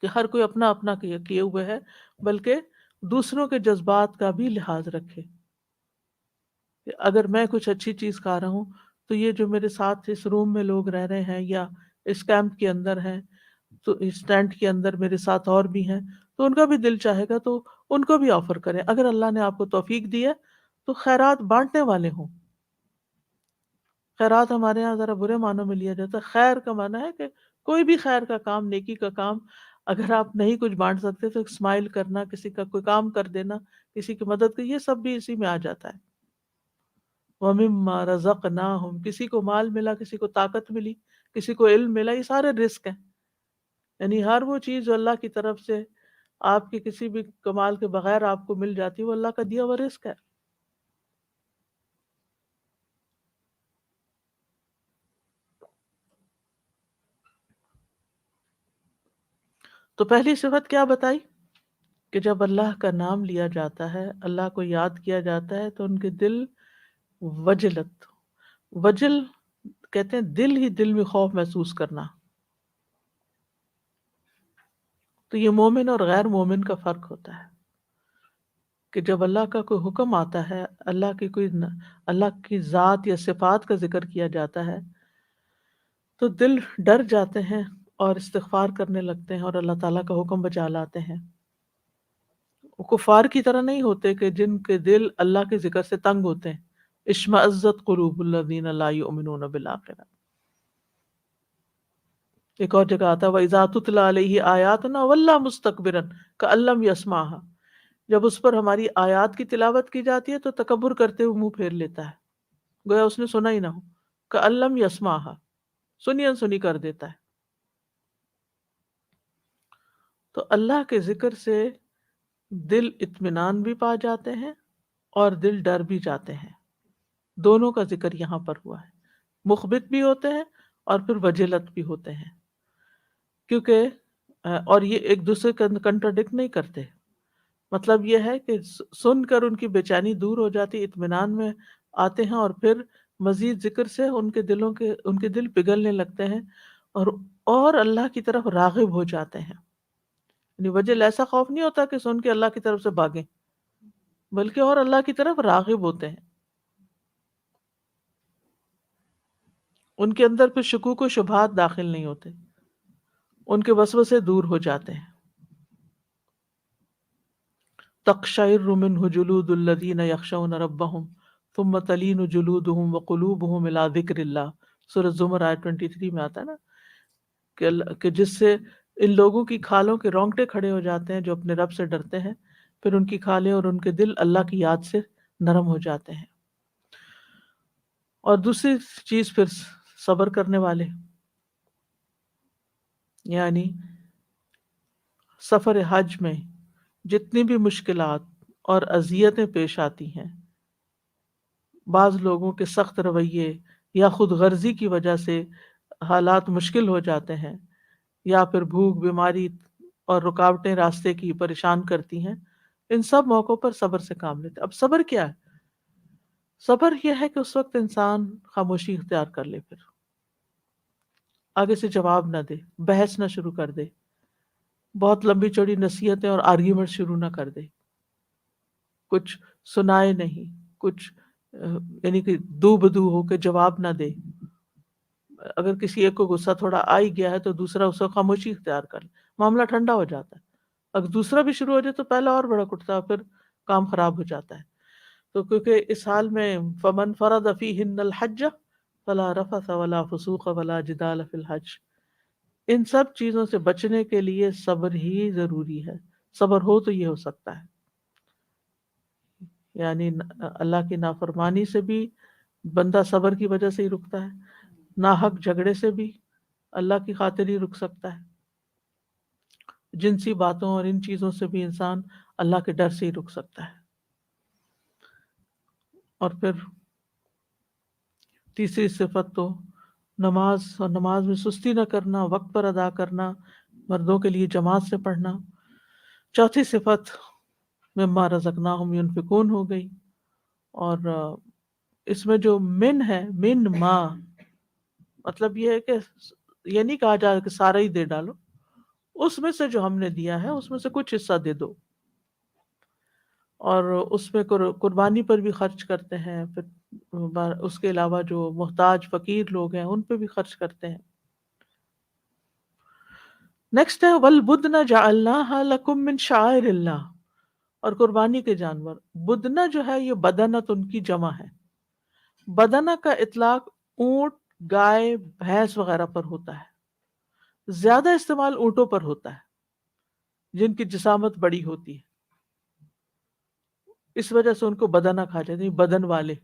کہ ہر کوئی اپنا اپنا کیے ہوئے ہے، بلکہ دوسروں کے جذبات کا بھی لحاظ رکھے کہ اگر میں کچھ اچھی چیز کھا رہا ہوں تو یہ جو میرے ساتھ اس روم میں لوگ رہ رہے ہیں یا اس کیمپ کے اندر ہیں، تو اس ٹینٹ کے اندر میرے ساتھ اور بھی ہیں، تو ان کا بھی دل چاہے گا تو ان کو بھی آفر کریں۔ اگر اللہ نے آپ کو توفیق دی ہے تو خیرات بانٹنے والے ہوں۔ خیرات ہمارے یہاں ذرا برے معنوں میں لیا جاتا ہے۔ خیر کا معنی ہے کہ کوئی بھی خیر کا کام، نیکی کا کام، اگر آپ نہیں کچھ بانٹ سکتے تو اسمائل کرنا، کسی کا کوئی کام کر دینا، کسی کی مدد کی، یہ سب بھی اسی میں آ جاتا ہے۔ وَمِمَّا رَزَقْنَاهُمْ، کسی کو مال ملا، کسی کو طاقت ملی، کسی کو علم ملا، یہ سارے رزق ہیں۔ یعنی ہر وہ چیز جو اللہ کی طرف سے آپ کے کسی بھی کمال کے بغیر آپ کو مل جاتی ہے، وہ اللہ کا دیا ہوا رزق ہے۔ تو پہلی صفت کیا بتائی کہ جب اللہ کا نام لیا جاتا ہے، اللہ کو یاد کیا جاتا ہے، تو ان کے دل وجلت، وجل کہتے ہیں دل ہی دل میں خوف محسوس کرنا۔ تو یہ مومن اور غیر مومن کا فرق ہوتا ہے کہ جب اللہ کا کوئی حکم آتا ہے، اللہ کی ذات یا صفات کا ذکر کیا جاتا ہے، تو دل ڈر جاتے ہیں اور استغفار کرنے لگتے ہیں اور اللہ تعالیٰ کا حکم بجا لاتے ہیں۔ وہ کفار کی طرح نہیں ہوتے کہ جن کے دل اللہ کے ذکر سے تنگ ہوتے ہیں۔ اشمئزت قلوب الذین لا یؤمنون بالآخرہ۔ ایک اور جگہ آتا ہے وَإِذَا تُتْلَىٰ عَلَيْهِ آيَاتُنَا وَلَّىٰ مُسْتَكْبِرًا كَأَن لَّمْ يَسْمَعْهَا۔ جب اس پر ہماری آیات کی تلاوت کی جاتی ہے تو تکبر کرتے ہوئے منہ پھیر لیتا ہے، گویا اس نے سنا ہی نہ ہو۔ كَأَن لَّمْ يَسْمَعْهَا، سنی انسنی کر دیتا ہے۔ تو اللہ کے ذکر سے دل اطمینان بھی پا جاتے ہیں اور دل ڈر بھی جاتے ہیں۔ دونوں کا ذکر یہاں پر ہوا ہے، مخبت بھی ہوتے ہیں اور پھر وجلت بھی ہوتے ہیں، کیونکہ اور یہ ایک دوسرے کا کنٹراڈکٹ نہیں کرتے۔ مطلب یہ ہے کہ سن کر ان کی بے چینی دور ہو جاتی، اطمینان میں آتے ہیں، اور پھر مزید ذکر سے ان کے دل پگھلنے لگتے ہیں اور اللہ کی طرف راغب ہو جاتے ہیں۔ یعنی وجل ایسا خوف نہیں ہوتا کہ سن کے اللہ کی طرف سے بھاگیں، بلکہ اور اللہ کی طرف راغب ہوتے ہیں۔ ان کے اندر پھر شکوک و شبہات داخل نہیں ہوتے، ان کے وسوسے دور ہو جاتے ہیں۔ تقشعر منہ جلود الذین یخشون ربہم ثم تلین جلودہم وقلوبہم الی ذکر اللہ، سورۃ زمر آیت 23 میں آتا ہے نا کہ جس سے ان لوگوں کی کھالوں کے رونگٹے کھڑے ہو جاتے ہیں جو اپنے رب سے ڈرتے ہیں، پھر ان کی کھالیں اور ان کے دل اللہ کی یاد سے نرم ہو جاتے ہیں۔ اور دوسری چیز پھر صبر کرنے والے، یعنی سفر حج میں جتنی بھی مشکلات اور اذیتیں پیش آتی ہیں، بعض لوگوں کے سخت رویے یا خود غرضی کی وجہ سے حالات مشکل ہو جاتے ہیں، یا پھر بھوک، بیماری اور رکاوٹیں راستے کی پریشان کرتی ہیں، ان سب موقعوں پر صبر سے کام لیتے۔ اب صبر کیا ہے؟ صبر یہ ہے کہ اس وقت انسان خاموشی اختیار کر لے، پھر آگے سے جواب نہ دے، بحث نہ شروع کر دے، بہت لمبی چوڑی نصیحتیں اور آرگیومنٹ شروع نہ کر دے، کچھ سنائے نہیں، کچھ یعنی کہ دو بدو ہو کے جواب نہ دے۔ اگر کسی ایک کو غصہ تھوڑا آ ہی گیا ہے تو دوسرا اس کو خاموشی اختیار کر لے، معاملہ ٹھنڈا ہو جاتا ہے۔ اگر دوسرا بھی شروع ہو جائے تو پہلا اور بڑا اٹھتا ہے، پھر کام خراب ہو جاتا ہے۔ تو کیونکہ اس حال میں فمن فرض فیہن الحج فلا رفث ولا فسوق ولا جدال فی الحج، ان سب چیزوں سے بچنے کے لیے صبر ہی ضروری ہے۔ صبر ہو تو یہ ہو سکتا ہے، یعنی اللہ کی نافرمانی سے بھی بندہ صبر کی وجہ سے ہی رکتا ہے، ناحق جھگڑے سے بھی اللہ کی خاطر ہی رک سکتا ہے، جنسی باتوں اور ان چیزوں سے بھی انسان اللہ کے ڈر سے ہی رک سکتا ہے۔ اور پھر تیسری صفت تو نماز، اور نماز میں سستی نہ کرنا، وقت پر ادا کرنا، مردوں کے لیے جماعت سے پڑھنا۔ چوتھی صفت مما رزقناہم ینفقون ہو گئی، اور اس میں جو من ہے، من ما، مطلب یہ ہے کہ یہ نہیں کہا جائے کہ سارا ہی دے ڈالو، اس میں سے جو ہم نے دیا ہے اس میں سے کچھ حصہ دے دو، اور اس میں قربانی پر بھی خرچ کرتے ہیں، پھر اس کے علاوہ جو محتاج فقیر لوگ ہیں ان پہ بھی خرچ کرتے ہیں۔ نیکسٹ ہے وَالْبُدْنَ جَعَلْنَاهَا لَكُم مِّن شَعَائِرِ اللَّهِ، اور قربانی کے جانور، بدنہ جو ہے یہ بدنت ان کی جمع ہے۔ بدنہ کا اطلاق اونٹ، گائے، بھینس وغیرہ پر ہوتا ہے، زیادہ استعمال اونٹوں پر ہوتا ہے جن کی جسامت بڑی ہوتی ہے، اس وجہ سے ان کو بدنہ کہا جاتا ہے، بدن والے،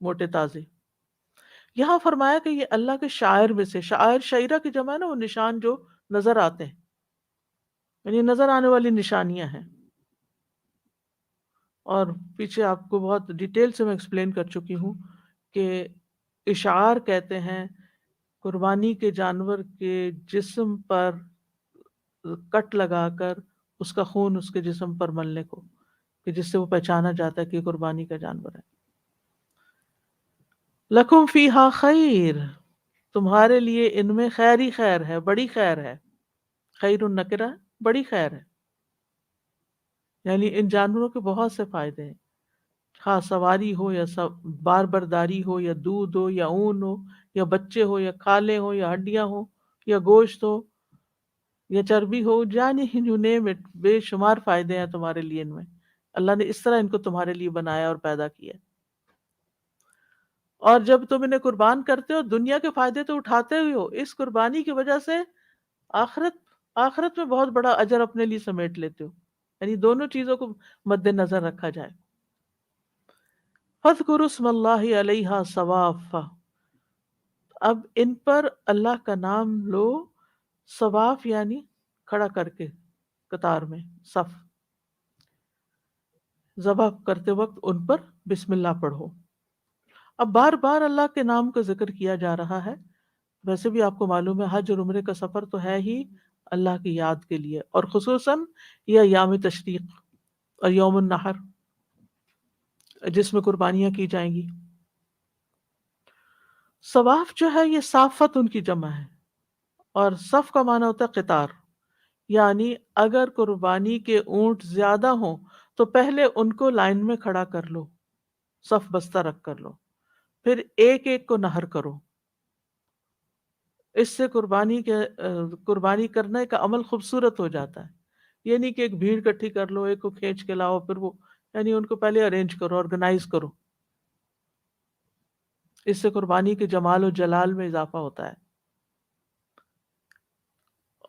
موٹے تازے۔ یہاں فرمایا کہ یہ اللہ کے شاعر میں سے، شاعر شعیرہ کی جمع ہے نا، وہ نشان جو نظر آتے ہیں، یعنی نظر آنے والی نشانیاں ہیں۔ اور پیچھے آپ کو بہت ڈیٹیل سے میں ایکسپلین کر چکی ہوں کہ اشعار کہتے ہیں قربانی کے جانور کے جسم پر کٹ لگا کر اس کا خون اس کے جسم پر ملنے کو، کہ جس سے وہ پہچانا جاتا ہے کہ یہ قربانی کا جانور ہے۔ لکم فیہا خیر، تمہارے لیے ان میں خیر ہی خیر ہے، بڑی خیر ہے۔ خیر النکرہ، بڑی خیر ہے، یعنی ان جانوروں کے بہت سے فائدے ہیں، خواہ سواری ہو یا بار برداری ہو یا دودھ ہو یا اون ہو یا بچے ہو یا کھالیں ہو یا ہڈیاں ہو یا گوشت ہو یا چربی ہو، یعنی یو نیم اٹ، بے شمار فائدے ہیں تمہارے لیے ان میں۔ اللہ نے اس طرح ان کو تمہارے لیے بنایا اور پیدا کیا۔ اور جب تم انہیں قربان کرتے ہو دنیا کے فائدے تو اٹھاتے ہوئے ہو، اس قربانی کی وجہ سے آخرت میں بہت بڑا اجر اپنے لیے سمیٹ لیتے ہو، یعنی دونوں چیزوں کو مد نظر رکھا جائے۔ فاذکروا اسم اللہ علیہا صواف، اب ان پر اللہ کا نام لو، صواف یعنی کھڑا کر کے قطار میں، صف، ذبح کرتے وقت ان پر بسم اللہ پڑھو۔ اب بار بار اللہ کے نام کا ذکر کیا جا رہا ہے، ویسے بھی آپ کو معلوم ہے حج اور عمرے کا سفر تو ہے ہی اللہ کی یاد کے لیے، اور خصوصاً یہ ایام تشریق اور یوم النحر جس میں قربانیاں کی جائیں گی۔ صواف جو ہے یہ صافت ان کی جمع ہے، اور صف کا معنی ہوتا ہے قطار، یعنی اگر قربانی کے اونٹ زیادہ ہوں تو پہلے ان کو لائن میں کھڑا کر لو، صف بستہ رکھ کر لو، پھر ایک ایک کو نہر کرو۔ اس سے قربانی کرنے کا عمل خوبصورت ہو جاتا ہے، یہ نہیں کہ ایک بھیڑ اکٹھی کر لو، ایک کو کھینچ کے لاؤ، پھر وہ یعنی ان کو پہلے ارینج کرو، آرگنائز کرو۔ اس سے قربانی کے جمال و جلال میں اضافہ ہوتا ہے۔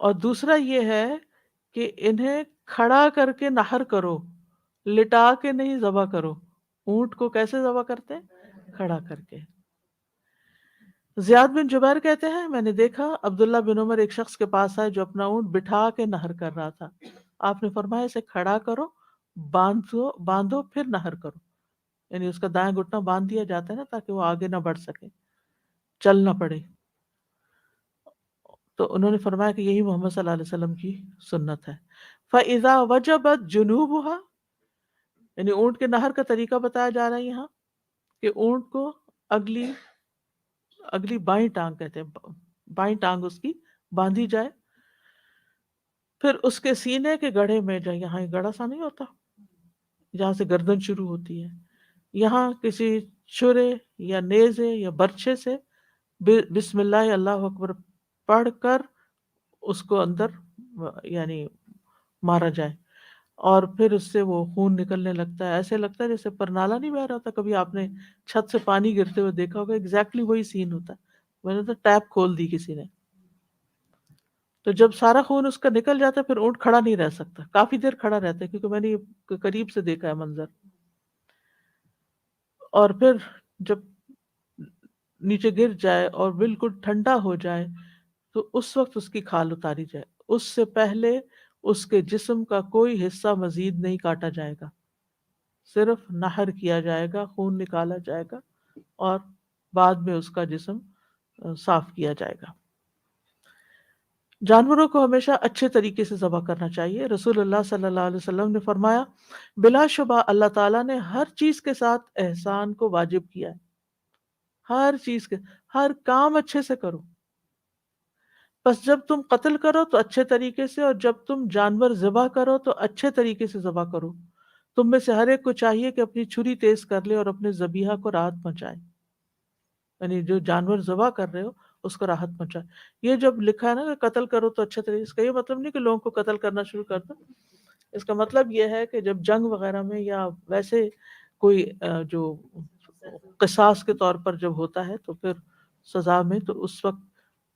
اور دوسرا یہ ہے کہ انہیں کھڑا کر کے نحر کرو، لٹا کے نہیں ذبح کرو. اونٹ کو کیسے ذبح کرتے ہیں؟ کھڑا کر کے. زیاد بن جبیر کہتے ہیں میں نے دیکھا عبداللہ بن عمر ایک شخص کے پاس آئے جو اپنا اونٹ بٹھا کے نہر کر رہا تھا. آپ نے فرمایا اسے کھڑا کرو، باندھو پھر نہر کرو. یعنی اس کا دائیں گھٹنا باندھ دیا جاتا ہے نا تاکہ وہ آگے نہ بڑھ سکے، چل نہ پڑے. تو انہوں نے فرمایا کہ یہی محمد صلی اللہ علیہ وسلم کی سنت ہے. فَإِذَا وَجَبَتْ جُنُوبُهَا، یعنی اونٹ کے نہر کا طریقہ بتایا جا رہا ہے یہاں کہ اونٹ کو اگلی بائیں ٹانگ کہتے ہیں، بائیں ٹانگ اس کی باندھی جائے، پھر اس کے سینے کے گڑھے میں جو یہاں ایک گڑھا سا نہیں ہوتا جہاں سے گردن شروع ہوتی ہے، یہاں کسی چھرے یا نیزے یا برچھے سے بسم اللہ اللہ اکبر پڑھ کر اس کو اندر یعنی مارا جائے، اور پھر اس سے وہ خون نکلنے لگتا ہے. ایسے لگتا ہے جیسے پرنالہ نہیں بہ رہا تھا، کبھی آپ نے چھت سے پانی گرتے ہوئے دیکھا ہوگا، ایگزیکٹلی وہی سین ہوتا ہے. میں نے تو ٹیپ کھول دی کسی نے. تو جب سارا خون اس کا نکل جاتا ہے پھر اونٹ کھڑا نہیں رہ سکتا، کافی دیر کھڑا رہتا ہے، کیونکہ میں نے یہ قریب سے دیکھا ہے منظر. اور پھر جب نیچے گر جائے اور بالکل ٹھنڈا ہو جائے تو اس وقت اس کی کھال اتاری جائے. اس سے پہلے اس کے جسم کا کوئی حصہ مزید نہیں کاٹا جائے گا، صرف نحر کیا جائے گا، خون نکالا جائے گا اور بعد میں اس کا جسم صاف کیا جائے گا. جانوروں کو ہمیشہ اچھے طریقے سے ذبح کرنا چاہیے. رسول اللہ صلی اللہ علیہ وسلم نے فرمایا بلا شبہ اللہ تعالیٰ نے ہر چیز کے ساتھ احسان کو واجب کیا ہے. ہر چیز کے، ہر کام اچھے سے کرو. بس جب تم قتل کرو تو اچھے طریقے سے، اور جب تم جانور ذبح کرو تو اچھے طریقے سے ذبح کرو. تم میں سے ہر ایک کو چاہیے کہ اپنی چھری تیز کر لے اور اپنے ذبیحہ کو راحت پہنچائے. یعنی جو جانور ذبح کر رہے ہو اس کو راحت پہنچائے. یہ جب لکھا ہے نا کہ قتل کرو تو اچھے طریقے سے، اس کا یہ مطلب نہیں کہ لوگوں کو قتل کرنا شروع کر دو. اس کا مطلب یہ ہے کہ جب جنگ وغیرہ میں یا ویسے کوئی جو قصاص کے طور پر جب ہوتا ہے تو پھر سزا میں، تو اس وقت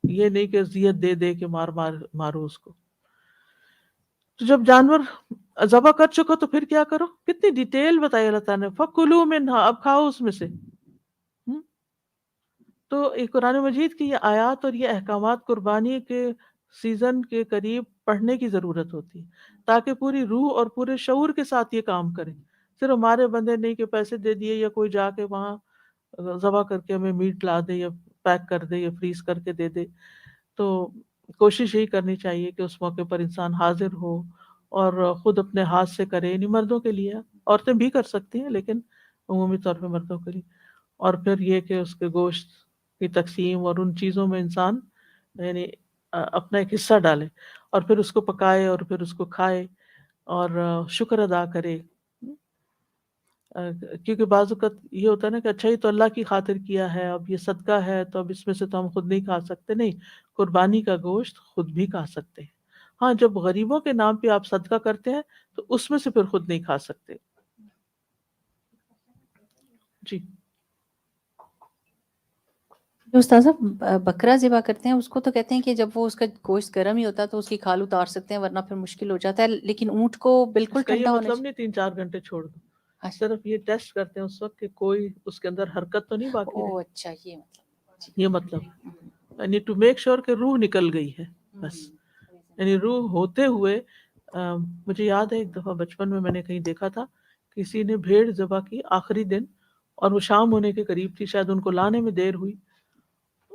یہ نہیں کہ اذیت دے دے کے مارو اس کو. تو جب جانور ذبح کر چکو تو پھر کیا کرو؟ کتنی ڈیٹیل بتائی اللہ تعالیٰ نے. فَكُلُوا مِنْهَا، اب کھاؤ اس میں سے. تو یہ قرآن مجید کی یہ آیات اور یہ احکامات قربانی کے سیزن کے قریب پڑھنے کی ضرورت ہوتی ہے تاکہ پوری روح اور پورے شعور کے ساتھ یہ کام کریں. صرف ہمارے بندے نہیں کہ پیسے دے دیے یا کوئی جا کے وہاں ذبح کر کے ہمیں میٹ لا دے یا پیک کر دے یا فریز کر کے دے دے. تو کوشش یہی کرنی چاہیے کہ اس موقع پر انسان حاضر ہو اور خود اپنے ہاتھ سے کرے. یعنی مردوں کے لیے، عورتیں بھی کر سکتی ہیں لیکن عمومی طور پہ مردوں کے لیے. اور پھر یہ کہ اس کے گوشت کی تقسیم اور ان چیزوں میں انسان یعنی اپنا ایک حصہ ڈالے اور پھر اس کو پکائے اور پھر اس کو کھائے اور شکر ادا کرے. کیونکہ بعض اوقات یہ ہوتا ہے نا کہ اچھا یہ تو اللہ کی خاطر کیا ہے، اب یہ صدقہ ہے تو اب اس میں سے تو ہم خود نہیں کھا سکتے. نہیں، قربانی کا گوشت خود بھی کھا سکتے ہیں. ہاں، جب غریبوں کے نام پہ آپ صدقہ کرتے ہیں تو اس میں سے پھر خود نہیں کھا سکتے. جی. جو استاذہ بکرا ذبح کرتے ہیں اس کو تو کہتے ہیں کہ جب وہ اس کا گوشت گرم ہی ہوتا ہے تو اس کی کھال اتار سکتے ہیں ورنہ پھر مشکل ہو جاتا ہے، لیکن اونٹ کو بالکل اس کا یہ ٹھنڈا ہونا مطلب چاہیے. نہیں 3-4 گھنٹے چھوڑ دو، اچھا، صرف یہ ٹیسٹ کرتے ہیں اس وقت کہ کوئی اس کے اندر حرکت تو نہیں باقی او رہی. اچھا، یہ مطلب یہ مطلب یعنی ٹو میک شور کہ روح نکل گئی ہے بس. یعنی روح ہوتے ہوئے مجھے یاد ہے ایک دفعہ بچپن میں نے کہیں دیکھا تھا کسی نے بھیڑ ذبح کی آخری دن اور وہ شام ہونے کے قریب تھی، شاید ان کو لانے میں دیر ہوئی،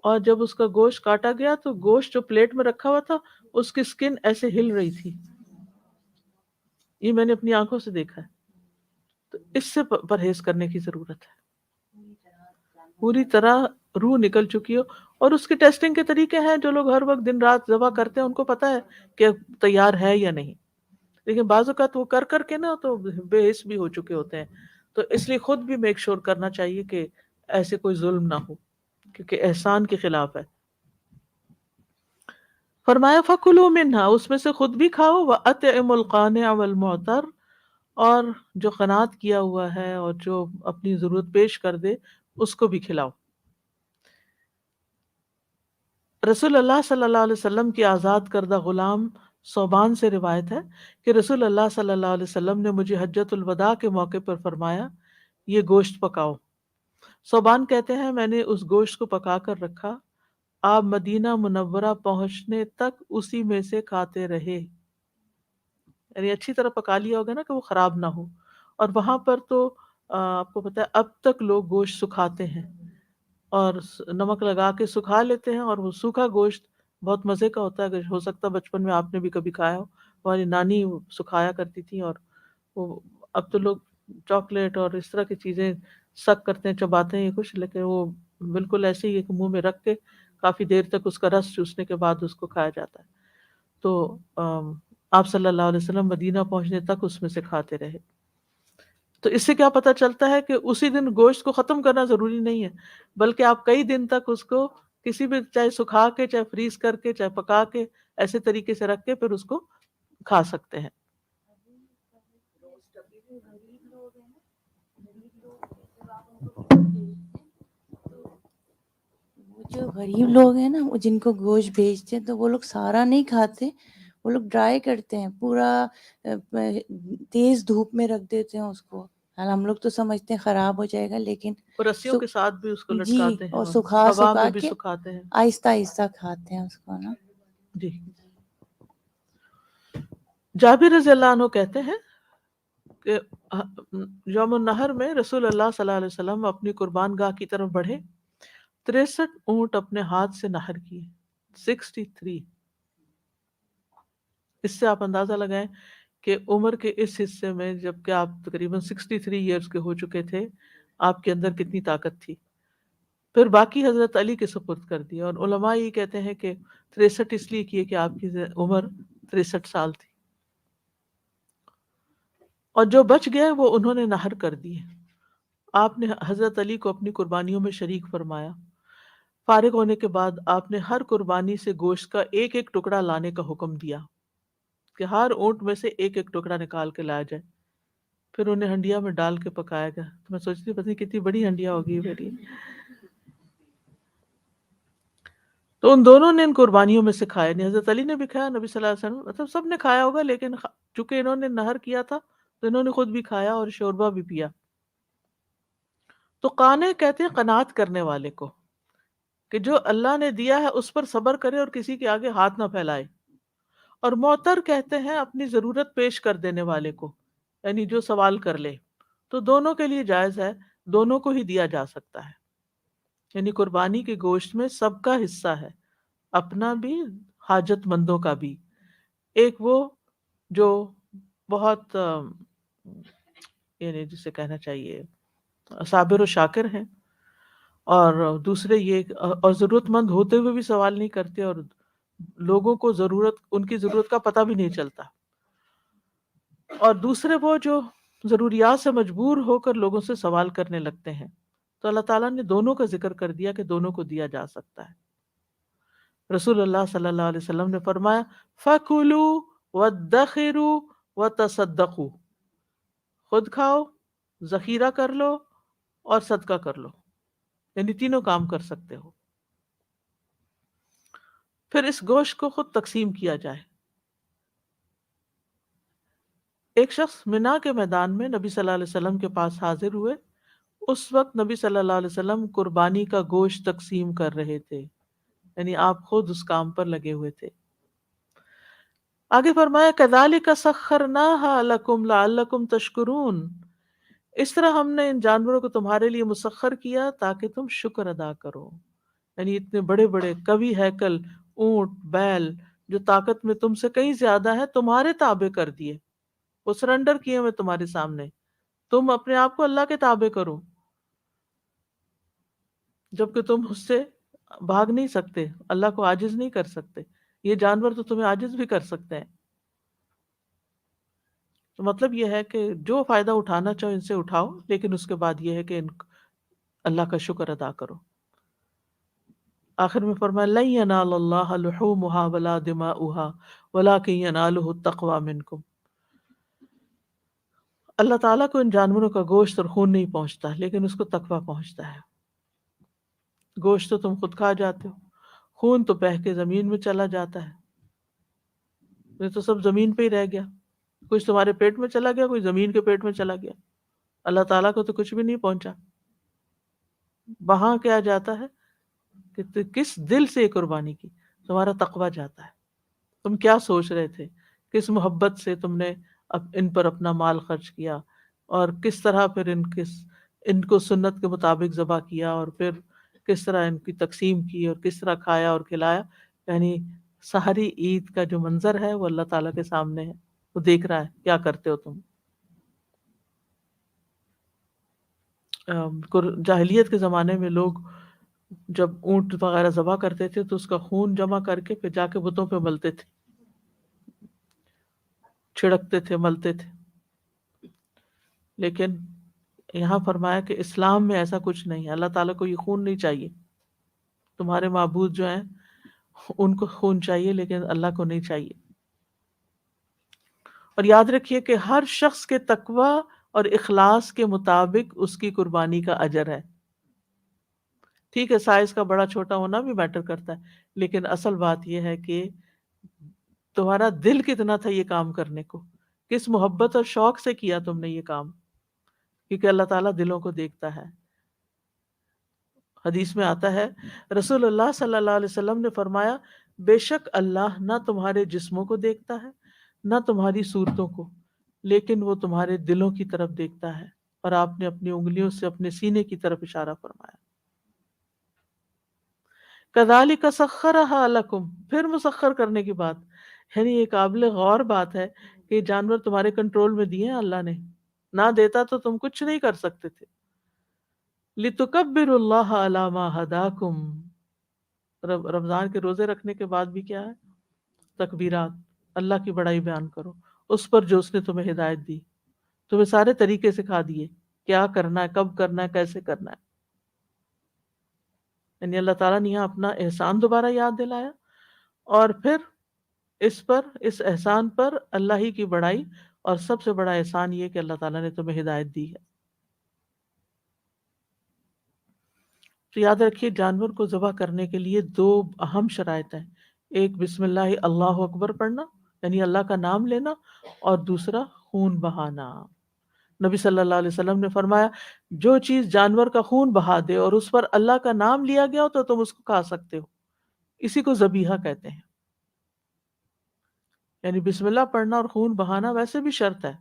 اور جب اس کا گوشت کاٹا گیا تو گوشت جو پلیٹ میں رکھا ہوا تھا اس کی سکن ایسے ہل رہی تھی. یہ میں نے اپنی آنکھوں سے دیکھا ہے. تو اس سے پرہیز کرنے کی ضرورت ہے. پوری طرح روح نکل چکی ہو. اور اس کی ٹیسٹنگ کے طریقے ہیں، جو لوگ ہر وقت دن رات ذبح کرتے ہیں ان کو پتا ہے کہ تیار ہے یا نہیں. لیکن بعض اوقات وہ کر کر کے نا تو بے حس بھی ہو چکے ہوتے ہیں. تو اس لیے خود بھی میک شور کرنا چاہیے کہ ایسے کوئی ظلم نہ ہو، کیونکہ احسان کے خلاف ہے. فرمایا فَكُلُوا مِنْهَا، اس میں سے خود بھی کھاؤ، وَأَطْعِمُوا الْقَانِعَ وَالْمُعْتَرَّ، اور جو قناعت کیا ہوا ہے اور جو اپنی ضرورت پیش کر دے اس کو بھی کھلاؤ. رسول اللہ صلی اللہ علیہ وسلم کی آزاد کردہ غلام صوبان سے روایت ہے کہ رسول اللہ صلی اللہ علیہ وسلم نے مجھے حجۃ الوداع کے موقع پر فرمایا یہ گوشت پکاؤ۔ صوبان کہتے ہیں میں نے اس گوشت کو پکا کر رکھا، آپ مدینہ منورہ پہنچنے تک اسی میں سے کھاتے رہے، یعنی اچھی طرح پکا لیا ہوگا نا کہ وہ خراب نہ ہو۔ اور وہاں پر تو آپ کو پتہ ہے اب تک لوگ گوشت سکھاتے ہیں اور نمک لگا کے سکھا لیتے ہیں، اور وہ سوکھا گوشت بہت مزے کا ہوتا ہے، اگر ہو سکتا ہے بچپن میں آپ نے بھی کبھی کھایا ہو، ہماری نانی سکھایا کرتی تھی، اور وہ اب تو لوگ چاکلیٹ اور اس طرح کی چیزیں سک کرتے ہیں، چباتے ہیں یہ کچھ، لیکن وہ بالکل ایسے ہی ایک منہ میں رکھ کے کافی دیر تک اس کا رس چوسنے کے بعد اس کو کھایا جاتا ہے۔ تو آپ صلی اللہ علیہ وسلم مدینہ پہنچنے تک اس میں سے کھاتے رہے۔ تو اس سے کیا پتہ چلتا ہے کہ اسی دن گوشت کو ختم کرنا ضروری نہیں ہے، بلکہ آپ کئی دن تک اس کو کسی بھی، چاہے سکھا کے، چاہے فریز کر کے، چاہے پکا کے، ایسے طریقے سے رکھ کے پھر اس کو کھا سکتے ہیں۔ وہ جو غریب لوگ ہیں نا، وہ جن کو گوشت بھیجتے ہیں تو وہ لوگ سارا نہیں کھاتے، وہ لوگ ڈرائی کرتے ہیں، پورا تیز دھوپ میں رکھ دیتے ہیں اس کو۔ ہم لوگ تو سمجھتے ہیں خراب ہو جائے گا، لیکن اور رسیوں کے ساتھ بھی اس کو جی، لٹکاتے ہیں اور اور سکھا ہوا میں بھی کے سکھاتے ہیں۔ آہستہ آہستہ کھاتے ہیں اس کو نا۔ جی، جابر رضی اللہ عنہ کہتے ہیں کہ یوم النحر میں رسول اللہ صلی اللہ علیہ وسلم اپنی قربان گاہ کی طرف بڑھے، 63 اونٹ اپنے ہاتھ سے نحر کیے، 63۔ اس سے آپ اندازہ لگائیں کہ عمر کے اس حصے میں جب کہ آپ تقریباً 63 ایئرس کے ہو چکے تھے، آپ کے اندر کتنی طاقت تھی۔ پھر باقی حضرت علی کے سپرد کر دیا، اور علماء یہ کہتے ہیں کہ 63 اس لیے کیے کہ آپ کی عمر 63 سال تھی، اور جو بچ گئے وہ انہوں نے نحر کر دیے۔ آپ نے حضرت علی کو اپنی قربانیوں میں شریک فرمایا۔ فارغ ہونے کے بعد آپ نے ہر قربانی سے گوشت کا ایک ایک ٹکڑا لانے کا حکم دیا کہ ہر اونٹ میں سے ایک ایک ٹکڑا نکال کے لایا جائے، پھر انہیں ہنڈیا میں ڈال کے پکایا گیا۔ تو میں سوچتی پتہ نہیں کتنی بڑی ہنڈیا ہوگی میری۔ تو ان دونوں نے ان قربانیوں میں سے کھایا، نہیں حضرت علی نے بھی کھایا، نبی صلی اللہ علیہ وسلم، مطلب سب نے کھایا ہوگا، لیکن چونکہ انہوں نے نہر کیا تھا تو انہوں نے خود بھی کھایا اور شوربہ بھی پیا۔ تو قانع کہتے ہیں قناعت کرنے والے کو، کہ جو اللہ نے دیا ہے اس پر صبر کرے اور کسی کے آگے ہاتھ نہ پھیلائے، اور معتر کہتے ہیں اپنی ضرورت پیش کر دینے والے کو، یعنی جو سوال کر لے۔ تو دونوں کے لیے جائز ہے، دونوں کو ہی دیا جا سکتا ہے، یعنی قربانی کے گوشت میں سب کا حصہ ہے، اپنا بھی، حاجت مندوں کا بھی۔ ایک وہ جو بہت یعنی جسے کہنا چاہیے صابر و شاکر ہیں، اور دوسرے یہ اور ضرورت مند ہوتے ہوئے بھی سوال نہیں کرتے، اور لوگوں کو ان کی ضرورت کا پتہ بھی نہیں چلتا، اور دوسرے وہ جو ضروریات سے مجبور ہو کر لوگوں سے سوال کرنے لگتے ہیں۔ تو اللہ تعالیٰ نے دونوں کا ذکر کر دیا کہ دونوں کو دیا جا سکتا ہے۔ رسول اللہ صلی اللہ علیہ وسلم نے فرمایا فَكُلُوا وَادَّخِرُوا وَتَصَدَّقُوا، خود کھاؤ، ذخیرہ کر لو، اور صدقہ کر لو، یعنی تینوں کام کر سکتے ہو۔ پھر اس گوشت کو خود تقسیم کیا جائے۔ ایک شخص منا کے میدان میں نبی صلی اللہ علیہ وسلم کے پاس حاضر ہوئے، اس وقت نبی صلی اللہ علیہ وسلم قربانی کا گوشت تقسیم کر رہے تھے، یعنی آپ خود اس کام پر لگے ہوئے تھے۔ آگے فرمایا کذالک سخرناها لکم لعلکم تشکرون، اس طرح ہم نے ان جانوروں کو تمہارے لیے مسخر کیا تاکہ تم شکر ادا کرو، یعنی اتنے بڑے بڑے قوی ہیکل اونٹ بیل جو طاقت میں تم سے کہیں زیادہ ہے تمہارے تابع کر دیے، وہ سرنڈر کیے ہوئے تمہارے سامنے، تم اپنے آپ کو اللہ کے تابع کرو، جبکہ تم اس سے بھاگ نہیں سکتے، اللہ کو عاجز نہیں کر سکتے، یہ جانور تو تمہیں عاجز بھی کر سکتے ہیں۔ تو مطلب یہ ہے کہ جو فائدہ اٹھانا چاہو ان سے اٹھاؤ، لیکن اس کے بعد یہ ہے کہ اللہ کا شکر ادا کرو۔ آخر میں فرمایا لن ینال اللہ لحومها ولا دماؤها ولکن ینالہ التقوی منکم، اللہ تعالیٰ کو ان جانوروں کا گوشت اور خون نہیں پہنچتا، لیکن اس کو تقوی پہنچتا ہے۔ گوشت تو تم خود کھا جاتے ہو، خون تو بہہ کے زمین میں چلا جاتا ہے، یہ تو سب زمین پہ ہی رہ گیا، کچھ تمہارے پیٹ میں چلا گیا، کوئی زمین کے پیٹ میں چلا گیا، اللہ تعالیٰ کو تو کچھ بھی نہیں پہنچا۔ وہاں کیا جاتا ہے کہ کس دل سے یہ قربانی کی، تمہارا تقویٰ جاتا ہے، تم کیا سوچ رہے تھے، کس محبت سے تم نے ان پر اپنا مال خرچ کیا، اور کس طرح پھر ان کو سنت کے مطابق ذبح کیا، اور پھر کس طرح ان کی تقسیم کی، اور کس طرح کھایا اور کھلایا۔ یعنی سحری عید کا جو منظر ہے وہ اللہ تعالیٰ کے سامنے ہے، وہ دیکھ رہا ہے کیا کرتے ہو تم۔ جاہلیت کے زمانے میں لوگ جب اونٹ وغیرہ ذبح کرتے تھے تو اس کا خون جمع کر کے پھر جا کے بتوں پہ ملتے تھے، چھڑکتے تھے، ملتے تھے۔ لیکن یہاں فرمایا کہ اسلام میں ایسا کچھ نہیں ہے، اللہ تعالیٰ کو یہ خون نہیں چاہیے۔ تمہارے معبود جو ہیں ان کو خون چاہیے لیکن اللہ کو نہیں چاہیے۔ اور یاد رکھیے کہ ہر شخص کے تقوی اور اخلاص کے مطابق اس کی قربانی کا اجر ہے۔ ٹھیک ہے، سائز کا بڑا چھوٹا ہونا بھی میٹر کرتا ہے، لیکن اصل بات یہ ہے کہ تمہارا دل کتنا تھا یہ کام کرنے کو، کس محبت اور شوق سے کیا تم نے یہ کام، کیونکہ اللہ تعالیٰ دلوں کو دیکھتا ہے۔ حدیث میں آتا ہے، رسول اللہ صلی اللہ علیہ وسلم نے فرمایا، بے شک اللہ نہ تمہارے جسموں کو دیکھتا ہے نہ تمہاری صورتوں کو، لیکن وہ تمہارے دلوں کی طرف دیکھتا ہے۔ اور آپ نے اپنی انگلیوں سے اپنے سینے کی طرف اشارہ فرمایا۔ کذالک سخرھا لکم، پھر مسخر کرنے کی بات، یعنی یہ قابل غور بات ہے کہ یہ جانور تمہارے کنٹرول میں دیے ہیں اللہ نے، نہ دیتا تو تم کچھ نہیں کر سکتے تھے۔ لتکبروا اللہ علی ما ھداکم، رمضان کے روزے رکھنے کے بعد بھی کیا ہے؟ تکبیرات، اللہ کی بڑائی بیان کرو اس پر جو اس نے تمہیں ہدایت دی، تمہیں سارے طریقے سکھا دیے، کیا کرنا ہے، کب کرنا ہے، کیسے کرنا ہے۔ یعنی اللہ تعالیٰ نے یہاں اپنا احسان دوبارہ یاد دلایا، اور پھر اس احسان پر اللہ ہی کی بڑائی، اور سب سے بڑا احسان یہ کہ اللہ تعالیٰ نے تمہیں ہدایت دی ہے۔ تو یاد رکھیے جانور کو ذبح کرنے کے لیے دو اہم شرائط ہیں، ایک بسم اللہ اللہ اکبر پڑھنا یعنی اللہ کا نام لینا، اور دوسرا خون بہانا۔ نبی صلی اللہ علیہ وسلم نے فرمایا، جو چیز جانور کا خون بہا دے اور اس پر اللہ کا نام لیا گیا ہو تو تم اس کو کھا سکتے ہو، اسی کو ذبیحہ کہتے ہیں۔ یعنی بسم اللہ پڑھنا اور خون بہانا ویسے بھی شرط ہے۔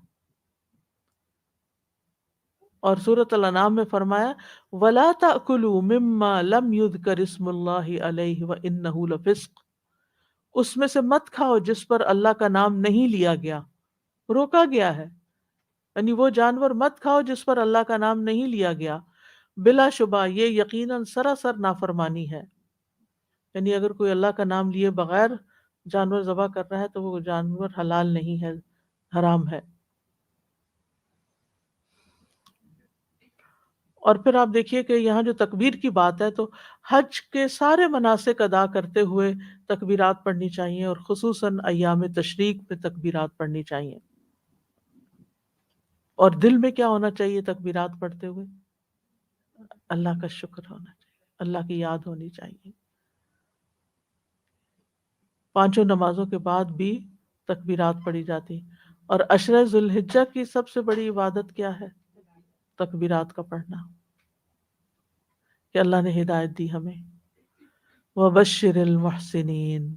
اور سورۃ الانعام میں فرمایا، وَلَا تَأْكُلُوا مِمَّا لَمْ يُذْكَرِ اسْمُ اللَّهِ عَلَيْهِ وَإِنَّهُ لَفِسْقٌ، اس میں سے مت کھاؤ جس پر اللہ کا نام نہیں لیا گیا، روکا گیا ہے، یعنی وہ جانور مت کھاؤ جس پر اللہ کا نام نہیں لیا گیا، بلا شبہ یہ یقیناً سراسر نافرمانی ہے۔ یعنی اگر کوئی اللہ کا نام لیے بغیر جانور ذبح کر رہا ہے تو وہ جانور حلال نہیں ہے، حرام ہے۔ اور پھر آپ دیکھیے کہ یہاں جو تکبیر کی بات ہے، تو حج کے سارے مناسک ادا کرتے ہوئے تکبیرات پڑھنی چاہیے، اور خصوصاً ایام تشریق میں تکبیرات پڑھنی چاہیے۔ اور دل میں کیا ہونا چاہیے تکبیرات پڑھتے ہوئے؟ اللہ کا شکر ہونا چاہیے، اللہ کی یاد ہونی چاہیے۔ پانچوں نمازوں کے بعد بھی تکبیرات پڑھی جاتی، اور عشرہ ذی الحجہ کی سب سے بڑی عبادت کیا ہے؟ تکبیرات کا پڑھنا، کہ اللہ نے ہدایت دی ہمیں۔ وَبَشِّرِ الْمُحْسِنِينَ،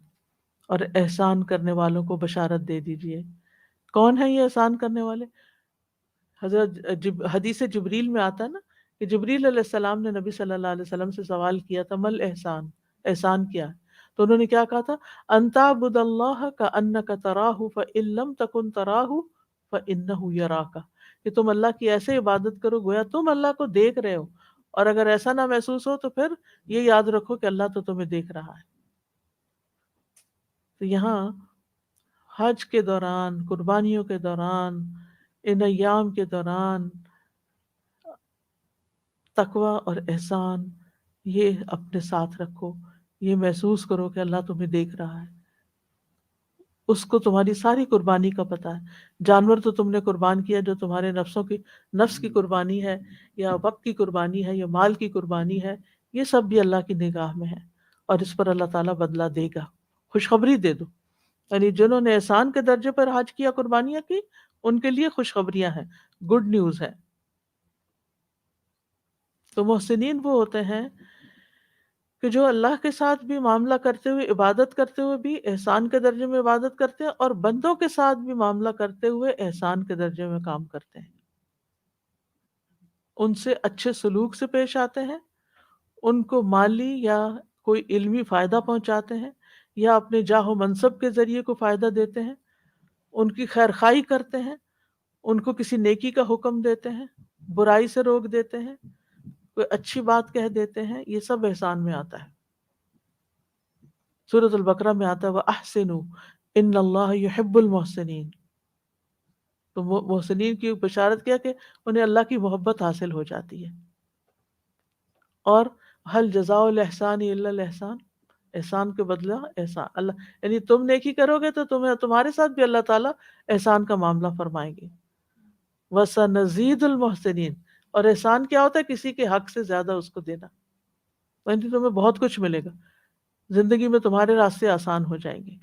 اور احسان کرنے والوں کو بشارت دے دیجئے۔ کون ہے یہ احسان کرنے والے؟ حضرت حدیث جبریل میں آتا ہے نا کہ جبریل علیہ السلام نے نبی صلی اللہ علیہ وسلم سے سوال کیا تھا، مل احسان، احسان کیا ہے؟ تو انہوں نے کیا کہا تھا؟ ان تعبد اللہ کأنک تراہ فإن لم تکن تراہ فإنہ یراک، کہ تم اللہ کی ایسے عبادت کرو گویا تم اللہ کو دیکھ رہے ہو، اور اگر ایسا نہ محسوس ہو تو پھر یہ یاد رکھو کہ اللہ تو تمہیں دیکھ رہا ہے۔ تو یہاں حج کے دوران، قربانیوں کے دوران، ان ایام کے دوران تقوی اور احسان یہ اپنے ساتھ رکھو، یہ محسوس کرو کہ اللہ تمہیں دیکھ رہا ہے، اس کو تمہاری ساری قربانی کا پتہ ہے۔ جانور تو تم نے قربان کیا جو تمہارے نفس کی قربانی ہے، یا وقت کی قربانی ہے، یا مال کی قربانی ہے، یہ سب بھی اللہ کی نگاہ میں ہے، اور اس پر اللہ تعالیٰ بدلہ دے گا۔ خوشخبری دے دو یعنی جنہوں نے احسان کے درجے پر حج کیا، قربانیاں کی، ان کے لیے خوشخبریاں ہیں، گڈ نیوز ہے۔ تو محسنین وہ ہوتے ہیں کہ جو اللہ کے ساتھ بھی معاملہ کرتے ہوئے، عبادت کرتے ہوئے بھی احسان کے درجے میں عبادت کرتے ہیں، اور بندوں کے ساتھ بھی معاملہ کرتے ہوئے احسان کے درجے میں کام کرتے ہیں، ان سے اچھے سلوک سے پیش آتے ہیں، ان کو مالی یا کوئی علمی فائدہ پہنچاتے ہیں، یا اپنے جاہ و منصب کے ذریعے کو فائدہ دیتے ہیں، ان کی خیر خواہی کرتے ہیں، ان کو کسی نیکی کا حکم دیتے ہیں، برائی سے روک دیتے ہیں، کوئی اچھی بات کہہ دیتے ہیں، یہ سب احسان میں آتا ہے۔ سورۃ البقرہ میں آتا ہے وَأَحْسِنُوا إِنَّ اللَّهَ يُحِبُّ الْمُحْسِنِينَ، تو محسنین کی بشارت کیا کہ انہیں اللہ کی محبت حاصل ہو جاتی ہے۔ اور هل جزاء الإحسان إلا الإحسان، احسان کے بدلہ احسان، اللہ یعنی تم نیکی کرو گے تو تمہارے ساتھ بھی اللہ تعالیٰ احسان کا معاملہ فرمائیں گے۔ وَسَنَزِيدُ الْمُحْسِنِينَ، اور احسان کیا ہوتا ہے؟ کسی کے حق سے زیادہ اس کو دینا، یعنی تمہیں بہت کچھ ملے گا، زندگی میں تمہارے راستے آسان ہو جائیں گے۔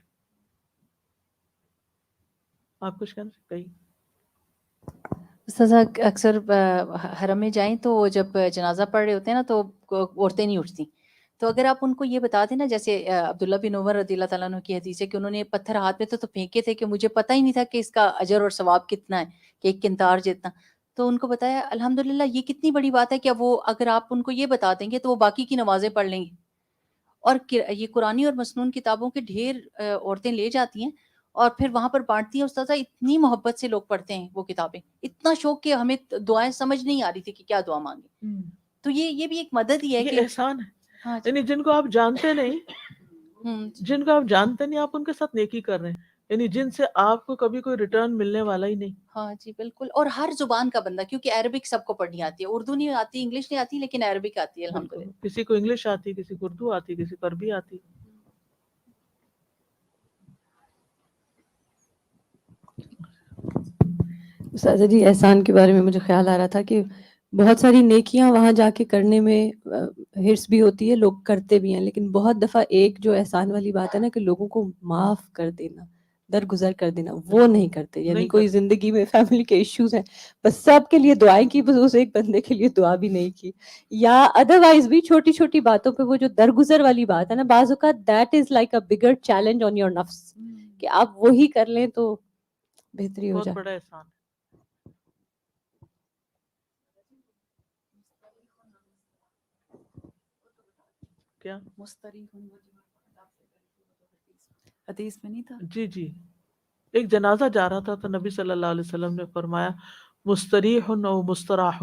آپ کچھ کہنا کہیں؟ استاذہ اکثر حرم میں جائیں تو جب جنازہ پڑھ رہے ہوتے ہیں نا تو عورتیں نہیں اٹھتی، تو اگر آپ ان کو یہ بتا دیں نا، جیسے عبداللہ بن عمر رضی اللہ تعالیٰ عنہ کی حدیث ہے کہ انہوں نے پتھر ہاتھ میں تو پھینکے تھے کہ مجھے پتہ ہی نہیں تھا کہ اس کا اجر اور ثواب کتنا ہے، کہ ایک قنطار جتنا، تو ان کو بتایا الحمدللہ یہ کتنی بڑی بات ہے کہ وہ اگر آپ ان کو یہ بتا دیں گے تو وہ باقی کی نمازیں پڑھ لیں گے۔ اور یہ قرآنی اور مسنون کتابوں کے ڈھیر عورتیں لے جاتی ہیں اور پھر وہاں پر بانٹتی ہیں۔ استاذہ اتنی محبت سے لوگ پڑھتے ہیں وہ کتابیں، اتنا شوق کہ ہمیں دعائیں سمجھ نہیں آ رہی تھی کہ کیا دعا مانگے۔ تو یہ بھی ایک مدد ہی ہے یہ کہ احسان ہے، ہاں جی، یعنی جن کو آپ جانتے نہیں، جن کو آپ جانتے نہیں آپ ان کے ساتھ نیکی کر رہے ہیں، یعنی جن سے آپ کو کبھی کوئی ریٹرن ملنے والا ہی نہیں۔ ہاں جی بالکل، اور ہر زبان کا بندہ، کیونکہ عربک سب کو پڑھنی آتی ہے، اردو نہیں آتی، انگلش نہیں آتی، لیکن عربک آتی ہے بالکل، الحمدللہ۔ کسی کو انگلش آتی، کسی کو اردو آتی، کسی کو عربی آتی۔ استاذہ جی احسان کے بارے میں مجھے خیال آ رہا تھا کہ بہت ساری نیکیاں وہاں جا کے کرنے میں ہرس بھی ہوتی ہے، لوگ کرتے بھی ہیں، لیکن بہت دفعہ ایک جو احسان والی بات ہے نا کہ لوگوں کو معاف کر دینا، درگزر کر دینا، وہ نہیں کرتے۔ یعنی نہیں کوئی کرتے۔ زندگی میں فیملی کے ایشوز ہیں، بس سب کے لیے دعائیں کی، بس اس ایک بندے کے لیے دعا بھی نہیں کی، یا ادروائز بھی چھوٹی چھوٹی باتوں پہ وہ جو درگزر والی بات ہے نا، بعض اوقات that is like a bigger challenge on your نفس، کہ آپ وہی کر لیں تو بہتری ہو بہت جائے۔ بڑا احسان ہے۔ کیا حدیث میں نہیں تھا؟ جی جی، ایک جنازہ جا رہا تھا تو نبی صلی اللہ علیہ وسلم نے فرمایا مستریح او مستراح،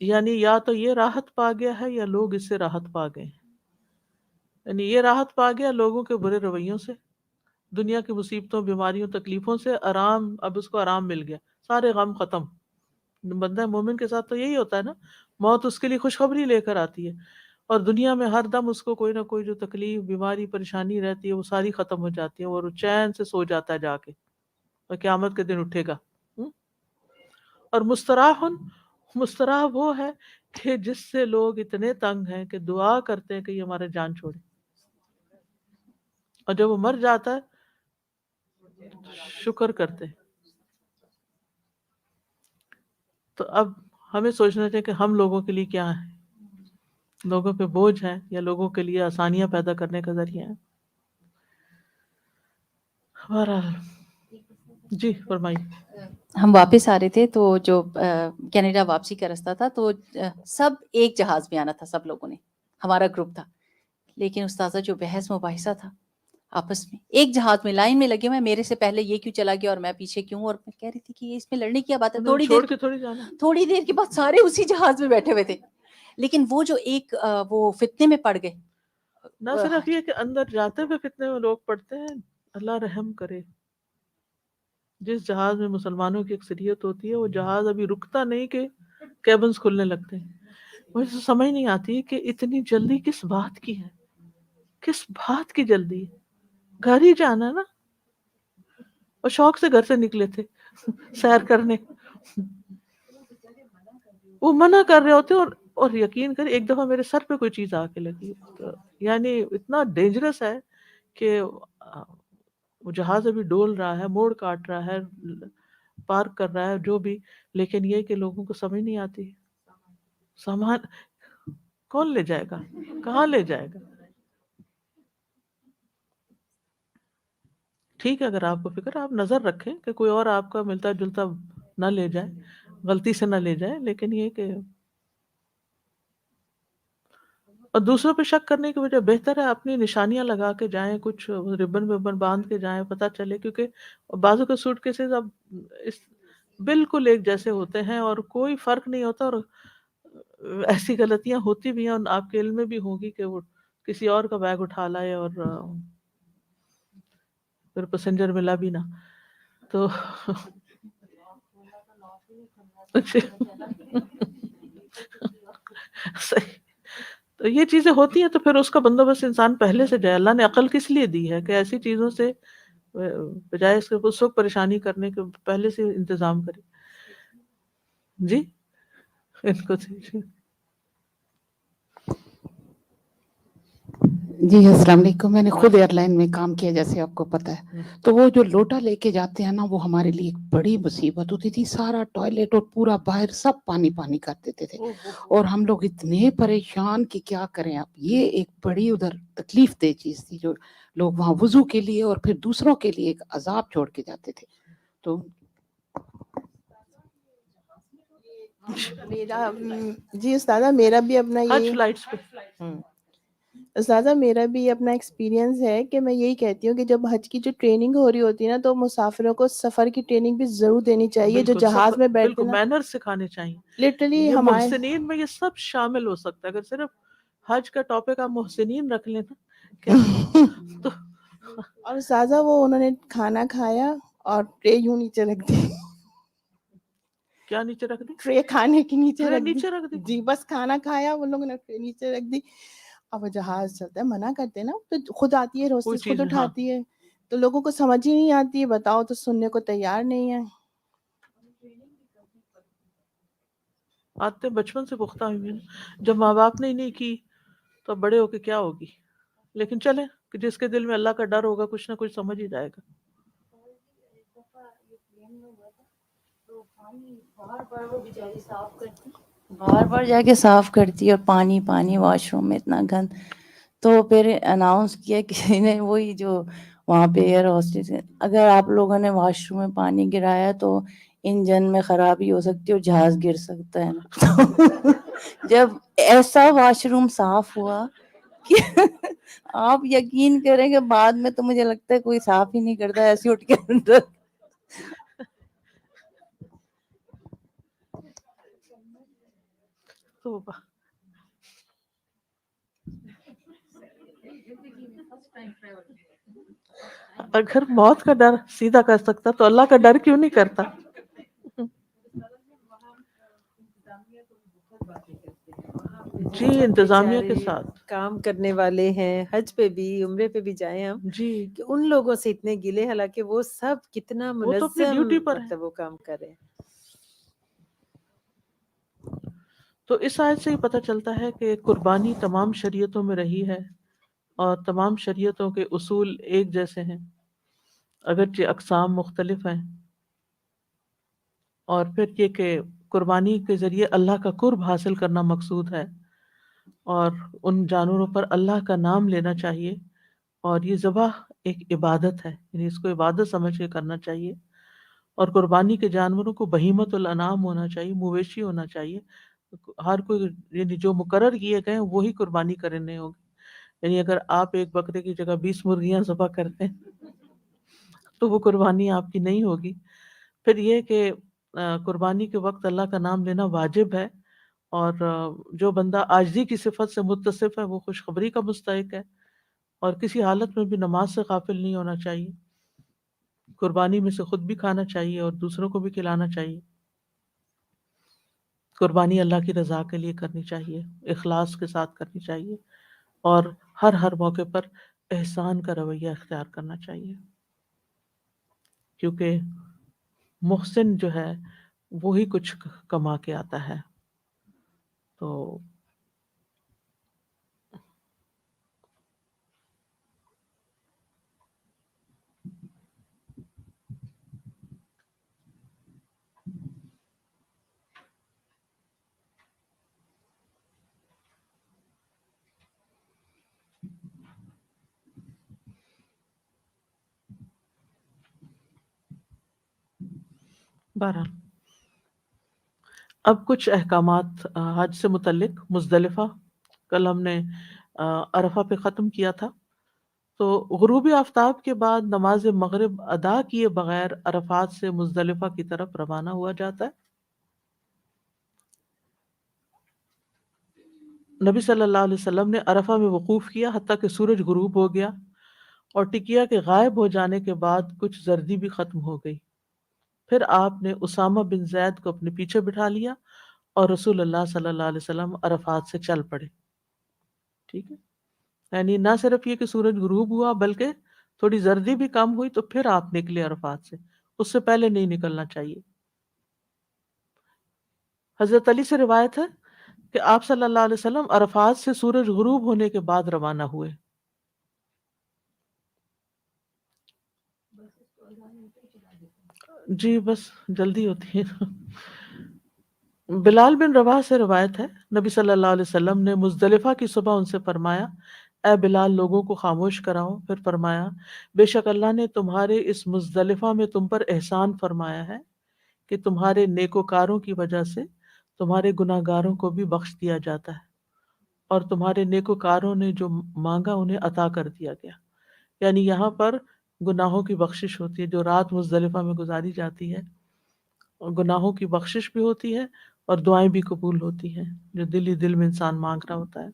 یعنی یا تو یہ راحت پا گیا ہے یا لوگ اس سے راحت پا گئے، یعنی یہ راحت پا گیا لوگوں کے برے رویوں سے، دنیا کی مصیبتوں، بیماریوں، تکلیفوں سے آرام، اب اس کو آرام مل گیا، سارے غم ختم۔ بندہ مومن کے ساتھ تو یہی ہوتا ہے نا، موت اس کے لیے خوشخبری لے کر آتی ہے، اور دنیا میں ہر دم اس کو کوئی نہ کوئی جو تکلیف، بیماری، پریشانی رہتی ہے وہ ساری ختم ہو جاتی ہے، اور وہ چین سے سو جاتا ہے جا کے، اور قیامت کے دن اٹھے گا۔ اور مستراح وہ ہے کہ جس سے لوگ اتنے تنگ ہیں کہ دعا کرتے ہیں کہ یہ ہمارے جان چھوڑے، اور جب وہ مر جاتا ہے شکر کرتے ہیں۔ تو اب ہمیں سوچنا چاہیے کہ ہم لوگوں کے لیے کیا ہے، لوگوں پہ بوجھ ہے یا لوگوں کے لیے آسانیاں پیدا کرنے کا ذریعہ ہے۔ بہرحال جی فرمائیے۔ ہم واپس آ رہے تھے تو جو کینیڈا واپسی کا رستہ تھا تو سب ایک جہاز میں آنا تھا، سب لوگوں نے، ہمارا گروپ تھا، لیکن استاذہ جو بحث مباحثہ تھا آپس میں، ایک جہاز میں لائن میں لگے ہوئے، میرے سے پہلے یہ کیوں چلا گیا اور میں پیچھے کیوں، اور میں کہہ رہی تھی کہ یہ اس میں لڑنے کی بات ہے، چھوڑ کے تھوڑی جانا۔ تھوڑی دیر کے بعد سارے اسی جہاز میں بیٹھے ہوئے تھے، لیکن وہ جو ایک وہ فتنے میں پڑ گئے۔ نہ صرف یہ کہ اندر جاتے ہوئے فتنے میں لوگ پڑتے ہیں، اللہ رحم کرے، جس جہاز میں مسلمانوں کی اکثریت ہوتی ہے وہ جہاز ابھی رکتا نہیں کہ کیبنز کھلنے لگتے ہیں۔ مجھے سمجھ نہیں آتی کہ اتنی جلدی کس بات کی ہے، کس بات کی جلدی ہے، گھر ہی جانا ہے نا، اور شوق سے گھر سے نکلے تھے سیر کرنے، وہ منع کر رہے ہوتے، اور یقین کریں ایک دفعہ میرے سر پہ کوئی چیز آ کے لگی، تو یعنی اتنا ڈینجرس ہے کہ وہ جہاز ابھی ڈول رہا ہے، موڑ کاٹ رہا ہے، پارک کر رہا ہے، جو بھی، لیکن یہ کہ لوگوں کو سمجھ نہیں آتی سامان کون لے جائے گا، کہاں لے جائے گا. ٹھیک ہے، اگر آپ کو فکر، آپ نظر رکھیں کہ کوئی اور آپ کا ملتا جلتا نہ لے جائے، غلطی سے نہ لے جائے، لیکن یہ کہ اور دوسروں پہ شک کرنے کی وجہ بہتر ہے اپنی نشانیاں لگا کے جائیں، کچھ ربن وبن باندھ کے جائیں، پتہ چلے. کیونکہ بعضوں کے سوٹ کیسز اب اس بالکل ایک جیسے ہوتے ہیں اور کوئی فرق نہیں ہوتا، اور ایسی غلطیاں ہوتی بھی ہیں اور آپ کے علم میں بھی ہوگی کہ وہ کسی اور کا بیگ اٹھا لائے اور پھر پیسنجر ملا بھی نہ. تو صحیح. تو یہ چیزیں ہوتی ہیں، تو پھر اس کا بندوبست انسان پہلے سے جائے. اللہ نے عقل کس لیے دی ہے کہ ایسی چیزوں سے بجائے اس کے اس وقت پریشانی کرنے کے پہلے سے انتظام کرے. جی ان کو جی السلام علیکم. میں نے خود ایئر لائن میں کام کیا، جیسے آپ کو پتہ ہے. تو وہ جو لوٹا لے کے جاتے ہیں نا، وہ ہمارے لیے ایک بڑی مصیبت ہوتی تھی. سارا ٹوائلٹ اور پورا باہر سب پانی پانی کر دیتے تھے، اور ہم لوگ اتنے پریشان کہ کیا کریں آپ. یہ ایک بڑی ادھر تکلیف دہ چیز تھی، جو لوگ وہاں وضو کے لیے اور پھر دوسروں کے لیے ایک عذاب چھوڑ کے جاتے تھے. تو میرا جی استاذہ، میرا بھی اپنا حج یہ فلائٹس پہ استاذہ میرا بھی اپنا ایکسپیرینس ہے کہ میں یہی کہتی ہوں کہ جب حج کی جو ٹریننگ ہو رہی ہوتی ہے نا، تو مسافروں کو سفر کی ٹریننگ بھی ضرور دینی چاہیے. جو بالکل جہاز میں بیٹھتے بالکل نا، مینرز سکھانے چاہیے. لٹرلی یہ ہمارے محسنین میں یہ سب شامل ہو سکتا ہے. اگر صرف حج کا ٹاپک آپ محسنین رکھ لینا کیا تو اور استاذہ وہ انہوں نے کھانا کھایا اور ٹرے یوں نیچے رکھ دی. کیا نیچے رکھ دی؟ ٹرے کھانے کی نیچے ٹرے رکھ دی. نیچے رکھ دی. جی بس کھانا کھایا، وہ لوگوں نے ٹرے نیچے رکھ دی. اب وہ جہاز چلتا ہے، منع کرتے ہیں نا، تو خود آتی ہے کوئی ہوسٹس، خود چیز ہاں اٹھاتی ہے. تو لوگوں کو سمجھ ہی نہیں آتی ہے، بتاؤ تو سننے کو تیار نہیں ہے. عادتیں بچپن سے پختہ ہوئی ہیں. جب ماں باپ نے ہی نہیں کی تو بڑے ہو کے کیا ہوگی. لیکن چلیں کہ جس کے دل میں اللہ کا ڈر ہوگا کچھ نہ کچھ سمجھ ہی جائے گا. بار بار جا کے صاف کرتی، اور پانی پانی واش روم میں اتنا گند. تو پھر اناؤنس کیا کسی نے، وہی جو وہاں پہ ایئر ہوسٹس، اگر آپ لوگوں نے واش روم میں پانی گرایا تو انجن میں خرابی ہو سکتی ہے اور جہاز گر سکتا ہے نا. جب ایسا واش روم صاف ہوا کہ آپ یقین کریں کہ بعد میں تو مجھے لگتا ہے کوئی صاف ہی نہیں کرتا، ایسے اٹھ کے اندر. توبہ. اگر موت کا ڈر سیدھا کر سکتا تو اللہ کا ڈر کیوں نہیں کرتا. جی انتظامیہ کے ساتھ کام کرنے والے ہیں، حج پہ بھی عمرے پہ بھی جائیں ہم، جی کہ ان لوگوں سے اتنے گلے، حالانکہ وہ سب کتنا وہ تو اپنی منظم ڈیوٹی پر ہے. مطلب وہ کام کر رہے ہیں. تو اس آیت سے ہی پتہ چلتا ہے کہ قربانی تمام شریعتوں میں رہی ہے اور تمام شریعتوں کے اصول ایک جیسے ہیں، اگرچہ اقسام مختلف ہیں. اور پھر یہ کہ قربانی کے ذریعے اللہ کا قرب حاصل کرنا مقصود ہے، اور ان جانوروں پر اللہ کا نام لینا چاہیے. اور یہ ذبح ایک عبادت ہے، یعنی اس کو عبادت سمجھ کے کرنا چاہیے. اور قربانی کے جانوروں کو بہیمت الانعام ہونا چاہیے، مویشی ہونا چاہیے. ہر کوئی یعنی جو مقرر کیے گئے ہیں وہی قربانی کرنے ہوں گے. یعنی اگر آپ ایک بکرے کی جگہ 20 مرغیاں ذبح کرتے ہیں تو وہ قربانی آپ کی نہیں ہوگی. پھر یہ کہ قربانی کے وقت اللہ کا نام لینا واجب ہے، اور جو بندہ عاجزی کی صفت سے متصف ہے وہ خوشخبری کا مستحق ہے، اور کسی حالت میں بھی نماز سے غافل نہیں ہونا چاہیے. قربانی میں سے خود بھی کھانا چاہیے اور دوسروں کو بھی کھلانا چاہیے. قربانی اللہ کی رضا کے لیے کرنی چاہیے، اخلاص کے ساتھ کرنی چاہیے، اور ہر موقع پر احسان کا رویہ اختیار کرنا چاہیے. کیونکہ محسن جو ہے وہی کچھ کما کے آتا ہے. تو بہرحال اب کچھ احکامات حج سے متعلق مزدلفہ، کل ہم نے عرفہ پہ ختم کیا تھا. تو غروب آفتاب کے بعد نماز مغرب ادا کیے بغیر عرفات سے مزدلفہ کی طرف روانہ ہوا جاتا ہے. نبی صلی اللہ علیہ وسلم نے عرفہ میں وقوف کیا حتیٰ کہ سورج غروب ہو گیا اور ٹکیا کے غائب ہو جانے کے بعد کچھ زردی بھی ختم ہو گئی. پھر آپ نے اسامہ بن زید کو اپنے پیچھے بٹھا لیا اور رسول اللہ صلی اللہ علیہ وسلم عرفات سے چل پڑے. ٹھیک ہے، یعنی نہ صرف یہ کہ سورج غروب ہوا بلکہ تھوڑی زردی بھی کم ہوئی تو پھر آپ نکلے عرفات سے، اس سے پہلے نہیں نکلنا چاہیے. حضرت علی سے روایت ہے کہ آپ صلی اللہ علیہ وسلم عرفات سے سورج غروب ہونے کے بعد روانہ ہوئے. جی بس جلدی ہوتی ہے. بلال بن رواح سے روایت ہے نبی صلی اللہ علیہ وسلم نے مزدلفہ کی صبح ان سے فرمایا، اے بلال لوگوں کو خاموش کراؤ. پھر فرمایا، بے شک اللہ نے تمہارے اس مزدلفہ میں تم پر احسان فرمایا ہے کہ تمہارے نیکوکاروں کی وجہ سے تمہارے گناہگاروں کو بھی بخش دیا جاتا ہے اور تمہارے نیکوکاروں نے جو مانگا انہیں عطا کر دیا گیا. یعنی یہاں پر گناہوں کی بخشش ہوتی ہے. جو رات مزدلفہ میں گزاری جاتی ہے اور گناہوں کی بخشش بھی ہوتی ہے اور دعائیں بھی قبول ہوتی ہیں جو دل ہی دل میں انسان مانگ رہا ہوتا ہے.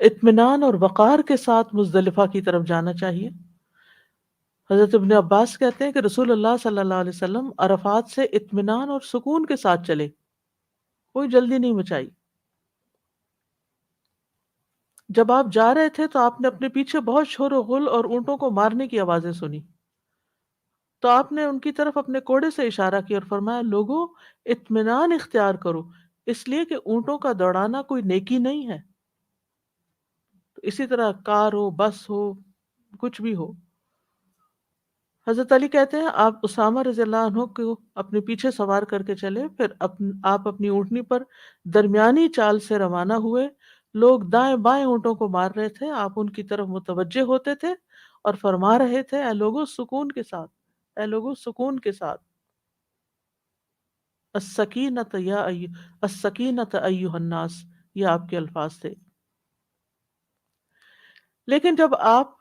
اطمینان اور وقار کے ساتھ مزدلفہ کی طرف جانا چاہیے. حضرت ابن عباس کہتے ہیں کہ رسول اللہ صلی اللہ علیہ وسلم عرفات سے اطمینان اور سکون کے ساتھ چلے، کوئی جلدی نہیں مچائی. جب آپ جا رہے تھے تو آپ نے اپنے پیچھے بہت شور و غل اور اونٹوں کو مارنے کی آوازیں سنی، تو آپ نے ان کی طرف اپنے کوڑے سے اشارہ کیا اور فرمایا، لوگوں اطمینان اختیار کرو، اس لیے کہ اونٹوں کا دوڑانا کوئی نیکی نہیں ہے. تو اسی طرح کار ہو، بس ہو، کچھ بھی ہو. حضرت علی کہتے ہیں آپ اسامہ رضی اللہ عنہ کو اپنے پیچھے سوار کر کے چلے، پھر آپ اپنی اونٹنی پر درمیانی چال سے روانہ ہوئے. لوگ دائیں بائیں اونٹوں کو مار رہے تھے، آپ ان کی طرف متوجہ ہوتے تھے اور فرما رہے تھے، اے لوگوں سکون کے ساتھ، اے لوگوں سکون کے ساتھ. السکینۃ السکینۃ ایھا الناس، یہ آپ کے الفاظ تھے. لیکن جب آپ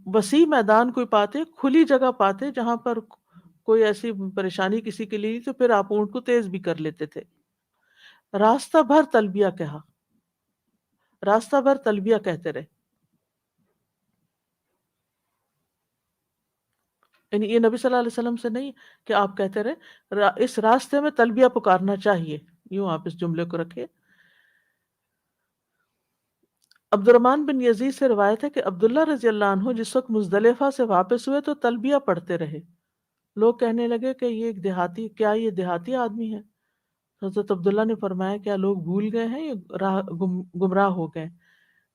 وسیع میدان کوئی پاتے، کھلی جگہ پاتے جہاں پر کوئی ایسی پریشانی کسی کے لیے، تو پھر آپ اونٹ کو تیز بھی کر لیتے تھے. راستہ بھر تلبیہ کہا، راستہ بھر تلبیہ کہتے رہے. یعنی یہ نبی صلی اللہ علیہ وسلم سے نہیں کہ آپ کہتے رہے، اس راستے میں تلبیہ پکارنا چاہیے، یوں آپ اس جملے کو رکھے. عبد الرحمن بن یزید سے روایت ہے کہ عبداللہ رضی اللہ عنہ جس وقت مزدلفہ سے واپس ہوئے تو تلبیہ پڑھتے رہے. لوگ کہنے لگے کہ یہ ایک دیہاتی، کیا یہ دیہاتی آدمی ہے؟ حضرت عبداللہ نے فرمایا، کیا لوگ بھول گئے ہیں یا گمراہ ہو گئے؟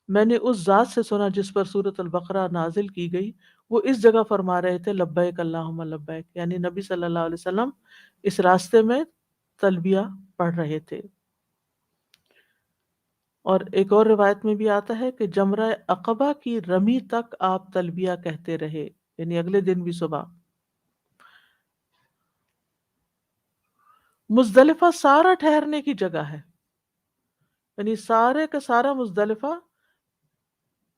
میں نے اس ذات سے سنا جس پر سورۃ البقرہ نازل کی گئی، وہ اس جگہ فرما رہے تھے لبیک اللہم لبیک. یعنی نبی صلی اللہ علیہ وسلم اس راستے میں تلبیہ پڑھ رہے تھے. اور ایک اور روایت میں بھی آتا ہے کہ جمرہ عقبہ کی رمی تک آپ تلبیہ کہتے رہے، یعنی اگلے دن بھی صبح. مزدلفہ سارا ٹھہرنے کی جگہ ہے، یعنی سارے کا سارا مزدلفہ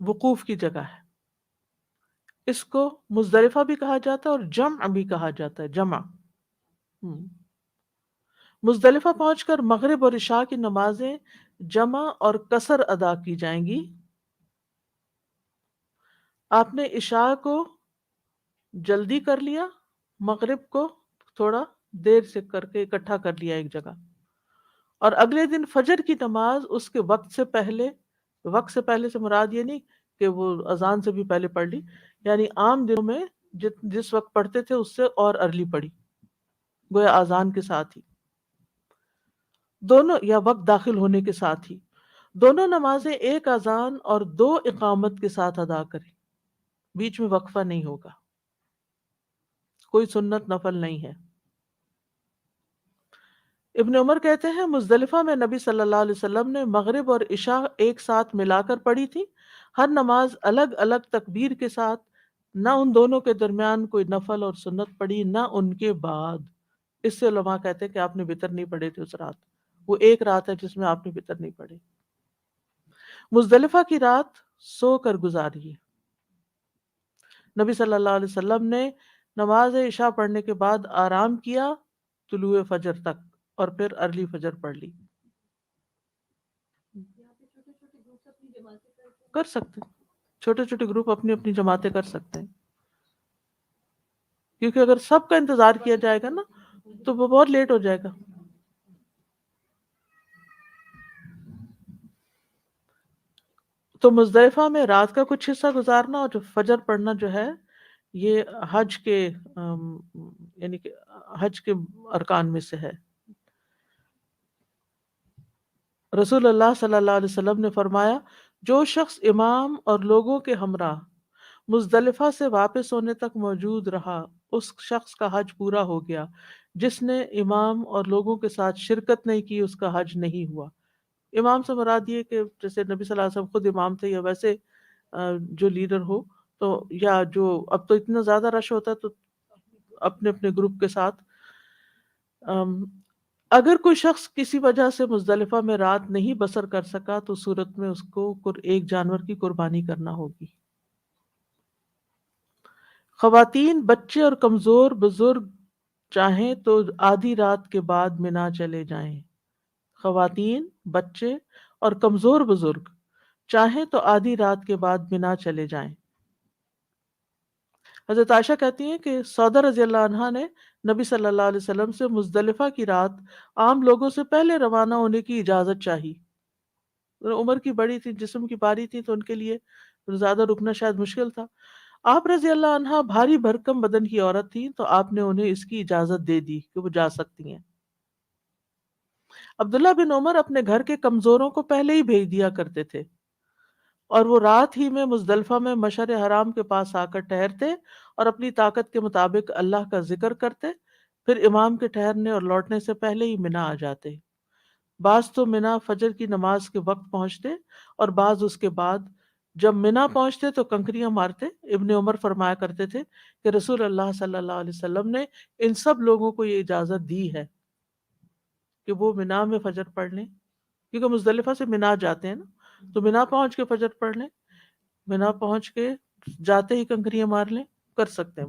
وقوف کی جگہ ہے. اس کو مزدلفہ بھی کہا جاتا ہے اور جمع بھی کہا جاتا ہے، جمع. مزدلفہ پہنچ کر مغرب اور عشاء کی نمازیں جمع اور قصر ادا کی جائیں گی. آپ نے عشاء کو جلدی کر لیا، مغرب کو تھوڑا دیر سے کر کے اکٹھا کر لیا ایک جگہ، اور اگلے دن فجر کی نماز اس کے وقت سے پہلے سے مراد یہ نہیں کہ وہ اذان سے بھی پہلے پڑھ لی، یعنی عام دنوں میں جس وقت پڑھتے تھے اس سے اور ارلی پڑھی، گویا اذان کے ساتھ ہی دونوں، یا وقت داخل ہونے کے ساتھ ہی دونوں نمازیں ایک اذان اور 2 اقامت کے ساتھ ادا کریں، بیچ میں وقفہ نہیں ہوگا، کوئی سنت نفل نہیں ہے. ابن عمر کہتے ہیں مزدلفہ میں نبی صلی اللہ علیہ وسلم نے مغرب اور عشاء ایک ساتھ ملا کر پڑھی تھی، ہر نماز الگ الگ تکبیر کے ساتھ نہ ان دونوں کے درمیان کوئی نفل اور سنت پڑی، نہ ان کے بعد۔ اس سے علماء کہتے ہیں کہ آپ نے وطر نہیں پڑھے تھے اس رات، وہ ایک رات ہے جس میں آپ نے وطر نہیں پڑھے۔ مزدلفہ کی رات سو کر گزاری ہے۔ نبی صلی اللہ علیہ وسلم نے نماز عشاء پڑھنے کے بعد آرام کیا طلوع فجر تک، اور پھر ارلی فجر پڑھ لی۔ کر سکتے ہیں، چھوٹے چھوٹے گروپ اپنی اپنی جماعتیں کر سکتے ہیں، کیونکہ اگر سب کا انتظار کیا جائے گا نا تو وہ بہت لیٹ ہو جائے گا۔ تو مزدلفہ میں رات کا کچھ حصہ گزارنا اور جو فجر پڑھنا جو ہے یہ حج کے یعنی کہ حج کے ارکان میں سے ہے۔ رسول اللہ صلی اللہ علیہ وسلم نے فرمایا، جو شخص امام اور لوگوں کے ہمراہ مزدلفہ سے واپس ہونے تک موجود رہا اس شخص کا حج پورا ہو گیا، جس نے امام اور لوگوں کے ساتھ شرکت نہیں کی اس کا حج نہیں ہوا۔ امام سے مراد یہ کہ جیسے نبی صلی اللہ علیہ وسلم خود امام تھے، یا ویسے جو لیڈر ہو، تو یا جو اب تو اتنا زیادہ رش ہوتا ہے تو اپنے اپنے گروپ کے ساتھ۔ اگر کوئی شخص کسی وجہ سے مزدلفہ میں رات نہیں بسر کر سکا تو صورت میں اس کو ایک جانور کی قربانی کرنا ہوگی۔ خواتین، بچے اور کمزور بزرگ چاہیں تو آدھی رات کے بعد منا چلے جائیں۔ خواتین، بچے اور کمزور بزرگ چاہیں تو آدھی رات کے بعد منا چلے جائیں۔ حضرت عائشہ کہتی ہیں کہ سودا رضی اللہ عنہا نے نبی صلی اللہ علیہ وسلم سے مزدلفہ کی رات عام لوگوں سے پہلے روانہ ہونے کی اجازت چاہی۔ عمر کی بڑی تھی، جسم کی باری تھی، تو ان کے لیے زیادہ رکنا شاید مشکل تھا۔ آپ رضی اللہ عنہا بھاری بھرکم بدن کی عورت تھی تو آپ نے انہیں اس کی اجازت دے دی کہ وہ جا سکتی ہیں۔ عبداللہ بن عمر اپنے گھر کے کمزوروں کو پہلے ہی بھیج دیا کرتے تھے، اور وہ رات ہی میں مزدلفہ میں مشعر حرام کے پاس آ کر ٹھہرتے اور اپنی طاقت کے مطابق اللہ کا ذکر کرتے، پھر امام کے ٹھہرنے اور لوٹنے سے پہلے ہی منا آ جاتے۔ بعض تو منا فجر کی نماز کے وقت پہنچتے اور بعض اس کے بعد۔ جب منا پہنچتے تو کنکریاں مارتے۔ ابن عمر فرمایا کرتے تھے کہ رسول اللہ صلی اللہ علیہ وسلم نے ان سب لوگوں کو یہ اجازت دی ہے کہ وہ منا میں فجر پڑھ لیں، کیونکہ مزدلفہ سے منا جاتے ہیں نا، تو منا پہنچ کے فجر پڑھ لیں، منا پہنچ کے جاتے ہی کنکریاں مار لیں، کر سکتے ہیں۔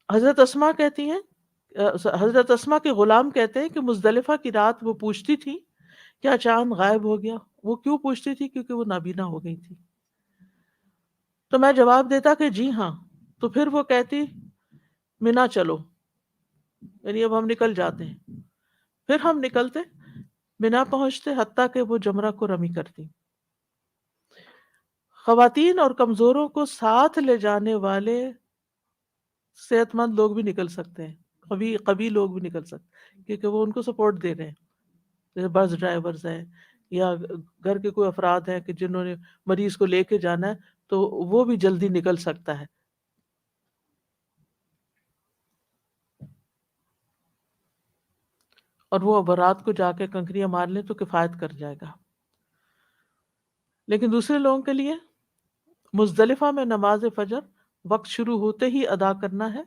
حضرت اسماء کہتی ہیں، حضرت اسماء کے غلام کہتے ہیں کہ مزدلفہ کی رات وہ پوچھتی تھی کیا چاند غائب ہو گیا؟ وہ کیوں پوچھتی تھی؟ کیونکہ وہ نابینا ہو گئی تھی۔ تو میں جواب دیتا کہ جی ہاں، تو پھر وہ کہتی منا چلو، یعنی اب ہم نکل جاتے ہیں۔ پھر ہم نکلتے، منا پہنچتے، حتیٰ کہ وہ جمرہ کو رمی کرتی۔ خواتین اور کمزوروں کو ساتھ لے جانے والے صحت مند لوگ بھی نکل سکتے ہیں، قوی لوگ بھی نکل سکتے ہیں، کیونکہ وہ ان کو سپورٹ دے رہے ہیں، جیسے بس ڈرائیورز ہیں یا گھر کے کوئی افراد ہیں کہ جنہوں نے مریض کو لے کے جانا ہے، تو وہ بھی جلدی نکل سکتا ہے۔ اور وہ رات کو جا کے کنکریاں مار لیں تو کفایت کر جائے گا۔ لیکن دوسرے لوگوں کے لیے مزدلفہ میں نماز فجر وقت شروع ہوتے ہی ادا کرنا ہے،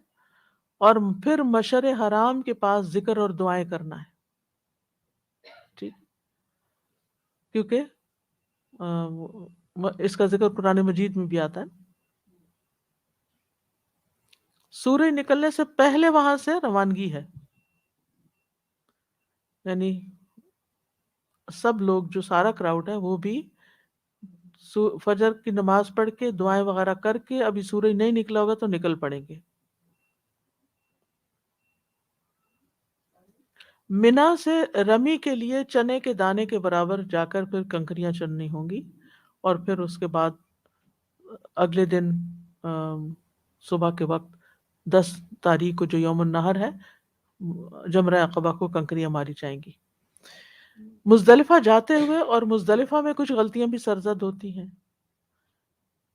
اور پھر مشعر حرام کے پاس ذکر اور دعائیں کرنا ہے، ٹھیک، کیونکہ اس کا ذکر قرآن مجید میں بھی آتا ہے۔ سورج نکلنے سے پہلے وہاں سے روانگی ہے، یعنی سب لوگ، جو سارا کراؤڈ ہے، وہ بھی فجر کی نماز پڑھ کے دعائیں وغیرہ کر کے، ابھی سورج نہیں نکلا ہوگا تو نکل پڑیں گے۔ منا سے رمی کے لیے چنے کے دانے کے برابر جا کر پھر کنکریاں چننی ہوں گی، اور پھر اس کے بعد اگلے دن صبح کے وقت 10 تاریخ کو جو یوم النحر ہے، جمرہ عقبہ کو کنکریاں ماری جائیں گی۔ مزدلفہ جاتے ہوئے اور مزدلفہ میں کچھ غلطیاں بھی سرزد ہوتی ہیں۔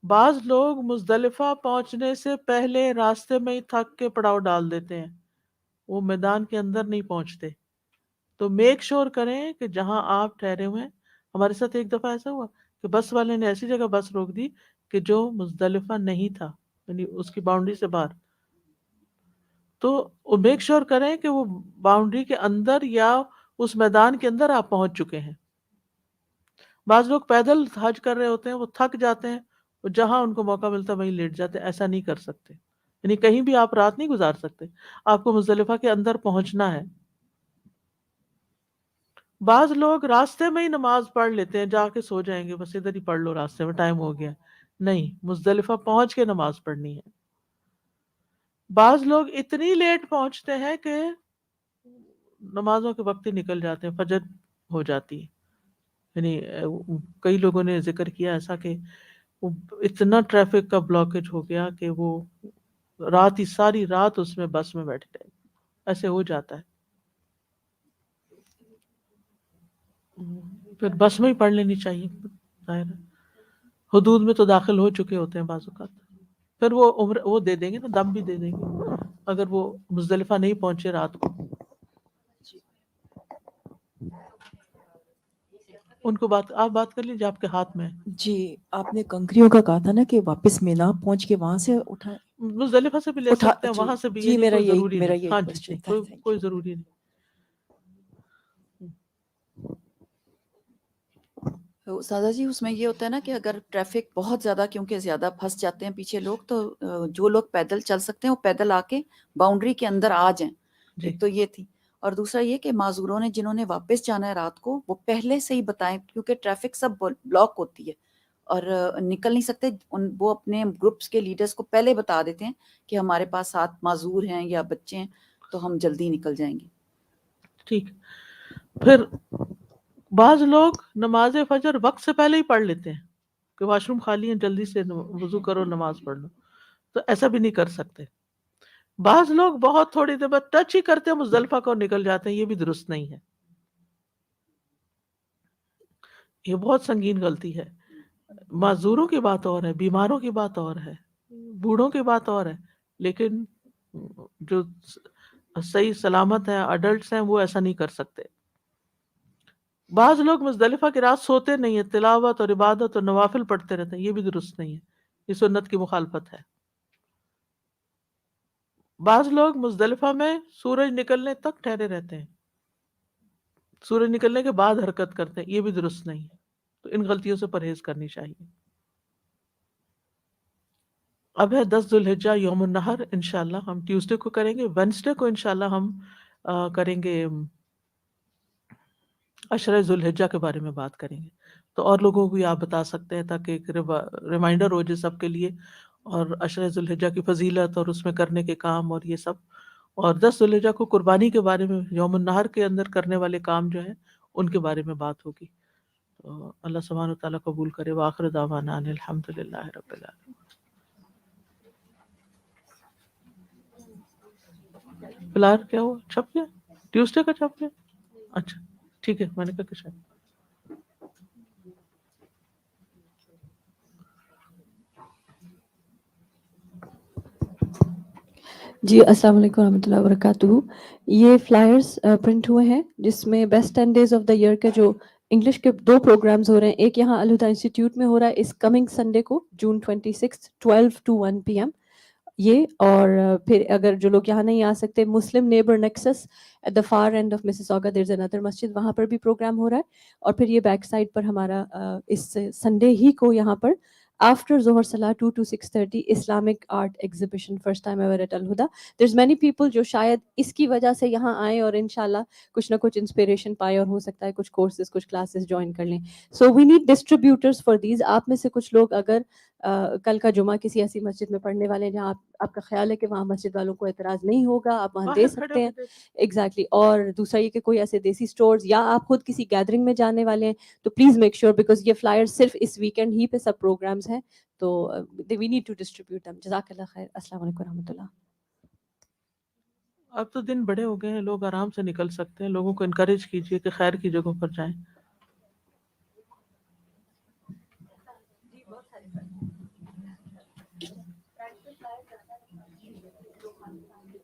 بعض لوگ مزدلفہ پہنچنے سے پہلے راستے میں ہی تھک کے پڑاؤ ڈال دیتے ہیں، وہ میدان کے اندر نہیں پہنچتے۔ تو میک شور کریں کہ جہاں آپ ٹھہرے ہوئے ہیں، ہمارے ساتھ ایک دفعہ ایسا ہوا کہ بس والے نے ایسی جگہ بس روک دی کہ جو مزدلفہ نہیں تھا، یعنی اس کی باؤنڈری سے باہر. تو میک شور کریں کہ وہ باؤنڈری کے اندر یا اس میدان کے اندر آپ پہنچ چکے ہیں. بعض لوگ پیدل حج کر رہے ہوتے ہیں، وہ تھک جاتے ہیں، وہ جہاں ان کو موقع ملتا ہے وہیں لیٹ جاتے ہیں. ایسا نہیں کر سکتے، یعنی کہیں بھی آپ رات نہیں گزار سکتے، آپ کو مزدلفہ کے اندر پہنچنا ہے. بعض لوگ راستے میں ہی نماز پڑھ لیتے ہیں، جا کے سو جائیں گے، بس ادھر ہی پڑھ لو، راستے میں ٹائم ہو گیا. نہیں، مزدلفہ پہنچ کے نماز پڑھنی ہے. بعض لوگ اتنی لیٹ پہنچتے ہیں کہ نمازوں کے وقت ہی نکل جاتے ہیں، فجر ہو جاتی ہے. یعنی کئی لوگوں نے ذکر کیا ایسا کہ وہ اتنا ٹریفک کا بلاکیج ہو گیا کہ وہ رات ہی ساری رات اس میں بس میں بیٹھے رہے. ایسے ہو جاتا ہے. پھر بس میں ہی پڑھ لینی چاہیے، ظاہر ہے. حدود میں تو داخل ہو چکے ہوتے ہیں بعض اوقات، پھر وہ عمر وہ دے دیں گے نا، دم بھی دے دیں گے اگر وہ مزدلفہ نہیں پہنچے رات کو. ان کو آپ بات کر لیجیے، آپ کے ہاتھ میں ہے. جی آپ نے کنکریوں کا کہا تھا نا کہ واپس مینا پہنچ کے وہاں سے اٹھا مزدلفہ سے بھی لے سکتے ہیں، جی وہاں سے بھی، جی یعنی میرا کوئی یہی ضروری نہیں. ہاں جی، کوشچن نہیں، تھا. کوئی ضروری نہیں. سادہ جی اس میں یہ ہوتا ہے نا کہ اگر ٹریفک بہت زیادہ کیونکہ زیادہ پھنس جاتے ہیں پیچھے لوگ، تو جو لوگ پیدل چل سکتے ہیں وہ پیدل آ کے باؤنڈری کے اندر آ جائیں. جی. ایک تو یہ تھی، اور دوسرا یہ کہ معذوروں نے جنہوں نے واپس جانا ہے رات کو وہ پہلے سے ہی بتائیں، کیونکہ ٹریفک سب بلاک ہوتی ہے اور نکل نہیں سکتے. وہ اپنے گروپس کے لیڈرز کو پہلے بتا دیتے ہیں کہ ہمارے پاس 7 معذور ہیں یا بچے ہیں تو ہم جلدی نکل جائیں گے. ٹھیک. پھر بعض لوگ نماز فجر وقت سے پہلے ہی پڑھ لیتے ہیں کہ واش روم خالی ہیں، جلدی سے وضو کرو نماز پڑھ لو. تو ایسا بھی نہیں کر سکتے. بعض لوگ بہت تھوڑی دیر بعد ٹچ ہی کرتے ہیں مزدلفہ کو نکل جاتے ہیں. یہ بھی درست نہیں ہے، یہ بہت سنگین غلطی ہے. معذوروں کی بات اور ہے، بیماروں کی بات اور ہے، بوڑھوں کی بات اور ہے، لیکن جو صحیح سلامت ہیں، اڈلٹس ہیں، وہ ایسا نہیں کر سکتے. بعض لوگ مزدلفہ کی رات سوتے نہیں ہیں، تلاوت اور عبادت اور نوافل پڑھتے رہتے ہیں. یہ بھی درست نہیں ہے، یہ سنت کی مخالفت ہے. بعض لوگ مزدلفہ میں سورج نکلنے تک ٹھہرے رہتے ہیں، سورج نکلنے کے بعد حرکت کرتے ہیں. یہ بھی درست نہیں ہے. تو ان غلطیوں سے پرہیز کرنی چاہیے. اب ہے 10 ذوالحجہ یوم النحر. انشاءاللہ ہم ٹیوزڈے کو کریں گے. وینسڈے کو انشاءاللہ ہم کریں گے عشرہ ذوالحجہ کے بارے میں بات کریں گے. تو اور لوگوں کو بھی آپ بتا سکتے ہیں تاکہ ایک ریمائنڈر ہو جائے سب کے لیے، اور عشرہ ذوالحجہ کی فضیلت اور اس میں کرنے کے کام اور یہ سب. اور 10 ذوالحجہ کو قربانی کے بارے میں، یوم النحر کے اندر کرنے والے کام جو ہیں ان کے بارے میں بات ہوگی. تو اللہ سبحانہ و تعالیٰ قبول کرے. وآخر دعوانا ان الحمدللہ رب العالمین. فلار کیا ہوا؟ چھپ گیا؟ ٹیوزڈے کا چھپ گیا؟ اچھا ٹھیک ہے، میں نے کہا کہ شاید. جی السلام علیکم ورحمۃ اللہ وبرکاتہ. یہ فلائرز پرنٹ ہوئے ہیں جس میں best 10 days of the year کے جو انگلش کے 2 پروگرامز ہو رہے ہیں. ایک یہاں الہدیٰ انسٹیٹیوٹ میں ہو رہا ہے اس کمنگ سنڈے کو جون 26 12 to 1 PM یہ. اور پھر اگر جو لوگ یہاں نہیں آ سکتے، Muslim neighbour nexus at the far end of Mississauga there is اندر مسجد، وہاں پر بھی پروگرام ہو رہا ہے. اور پھر یہ بیک سائڈ پر ہمارا اس سنڈے ہی کو یہاں پر after ظہر صلاح 2 to 6:30 Islamic art exhibition first time ever at Alhuda. there's many people جو شاید اس کی وجہ سے یہاں آئیں اور انشاءاللہ کچھ نہ کچھ انسپریشن پائے اور ہو سکتا ہے کچھ کورسز کچھ کلاسز جوائن کر لیں. So we need distributors for these. آپ میں سے کچھ لوگ اگر کل کا جمعہ کسی ایسی مسجد میں پڑھنے والے ہیں جہاں آپ کا خیال ہے کہ وہاں مسجد والوں کو اعتراض نہیں ہوگا، آپ وہاں دے سکتے ہیں. ایگزیکٹلی. اور دوسرا یہ کہ کوئی ایسے دیسی اسٹورز یا آپ خود کسی گیدرنگ میں جانے والے ہیں تو پلیز میک شیور، بیکاز یہ فلائر صرف اس ویکینڈ ہی پہ سب پروگرامز ہیں، تو we need to distribute them. جزاک اللہ خیر. السلام علیکم ورحمۃ اللہ. اب تو دن بڑے ہو گئے ہیں، لوگ آرام سے نکل سکتے ہیں. لوگوں کو انکریج کیجیے کہ خیر کی جگہوں پر جائیں.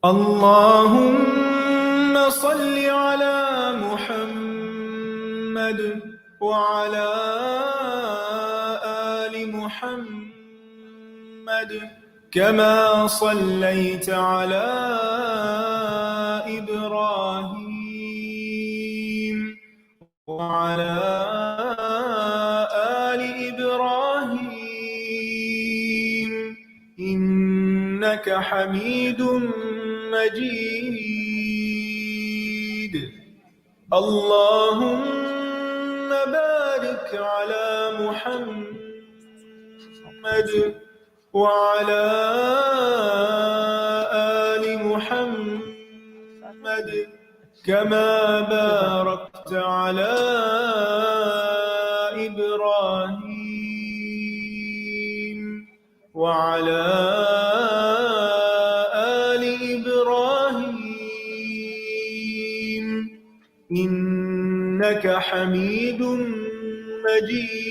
اللهم صل على محمد وعلى محمد كما صليت على إبراهيم وعلى آل إبراهيم إنك حميد مجيد اللهم بارك على محمد وعلى آل محمد كما باركت على إبراهيم وعلى آل إبراهيم إنك حميد مجيد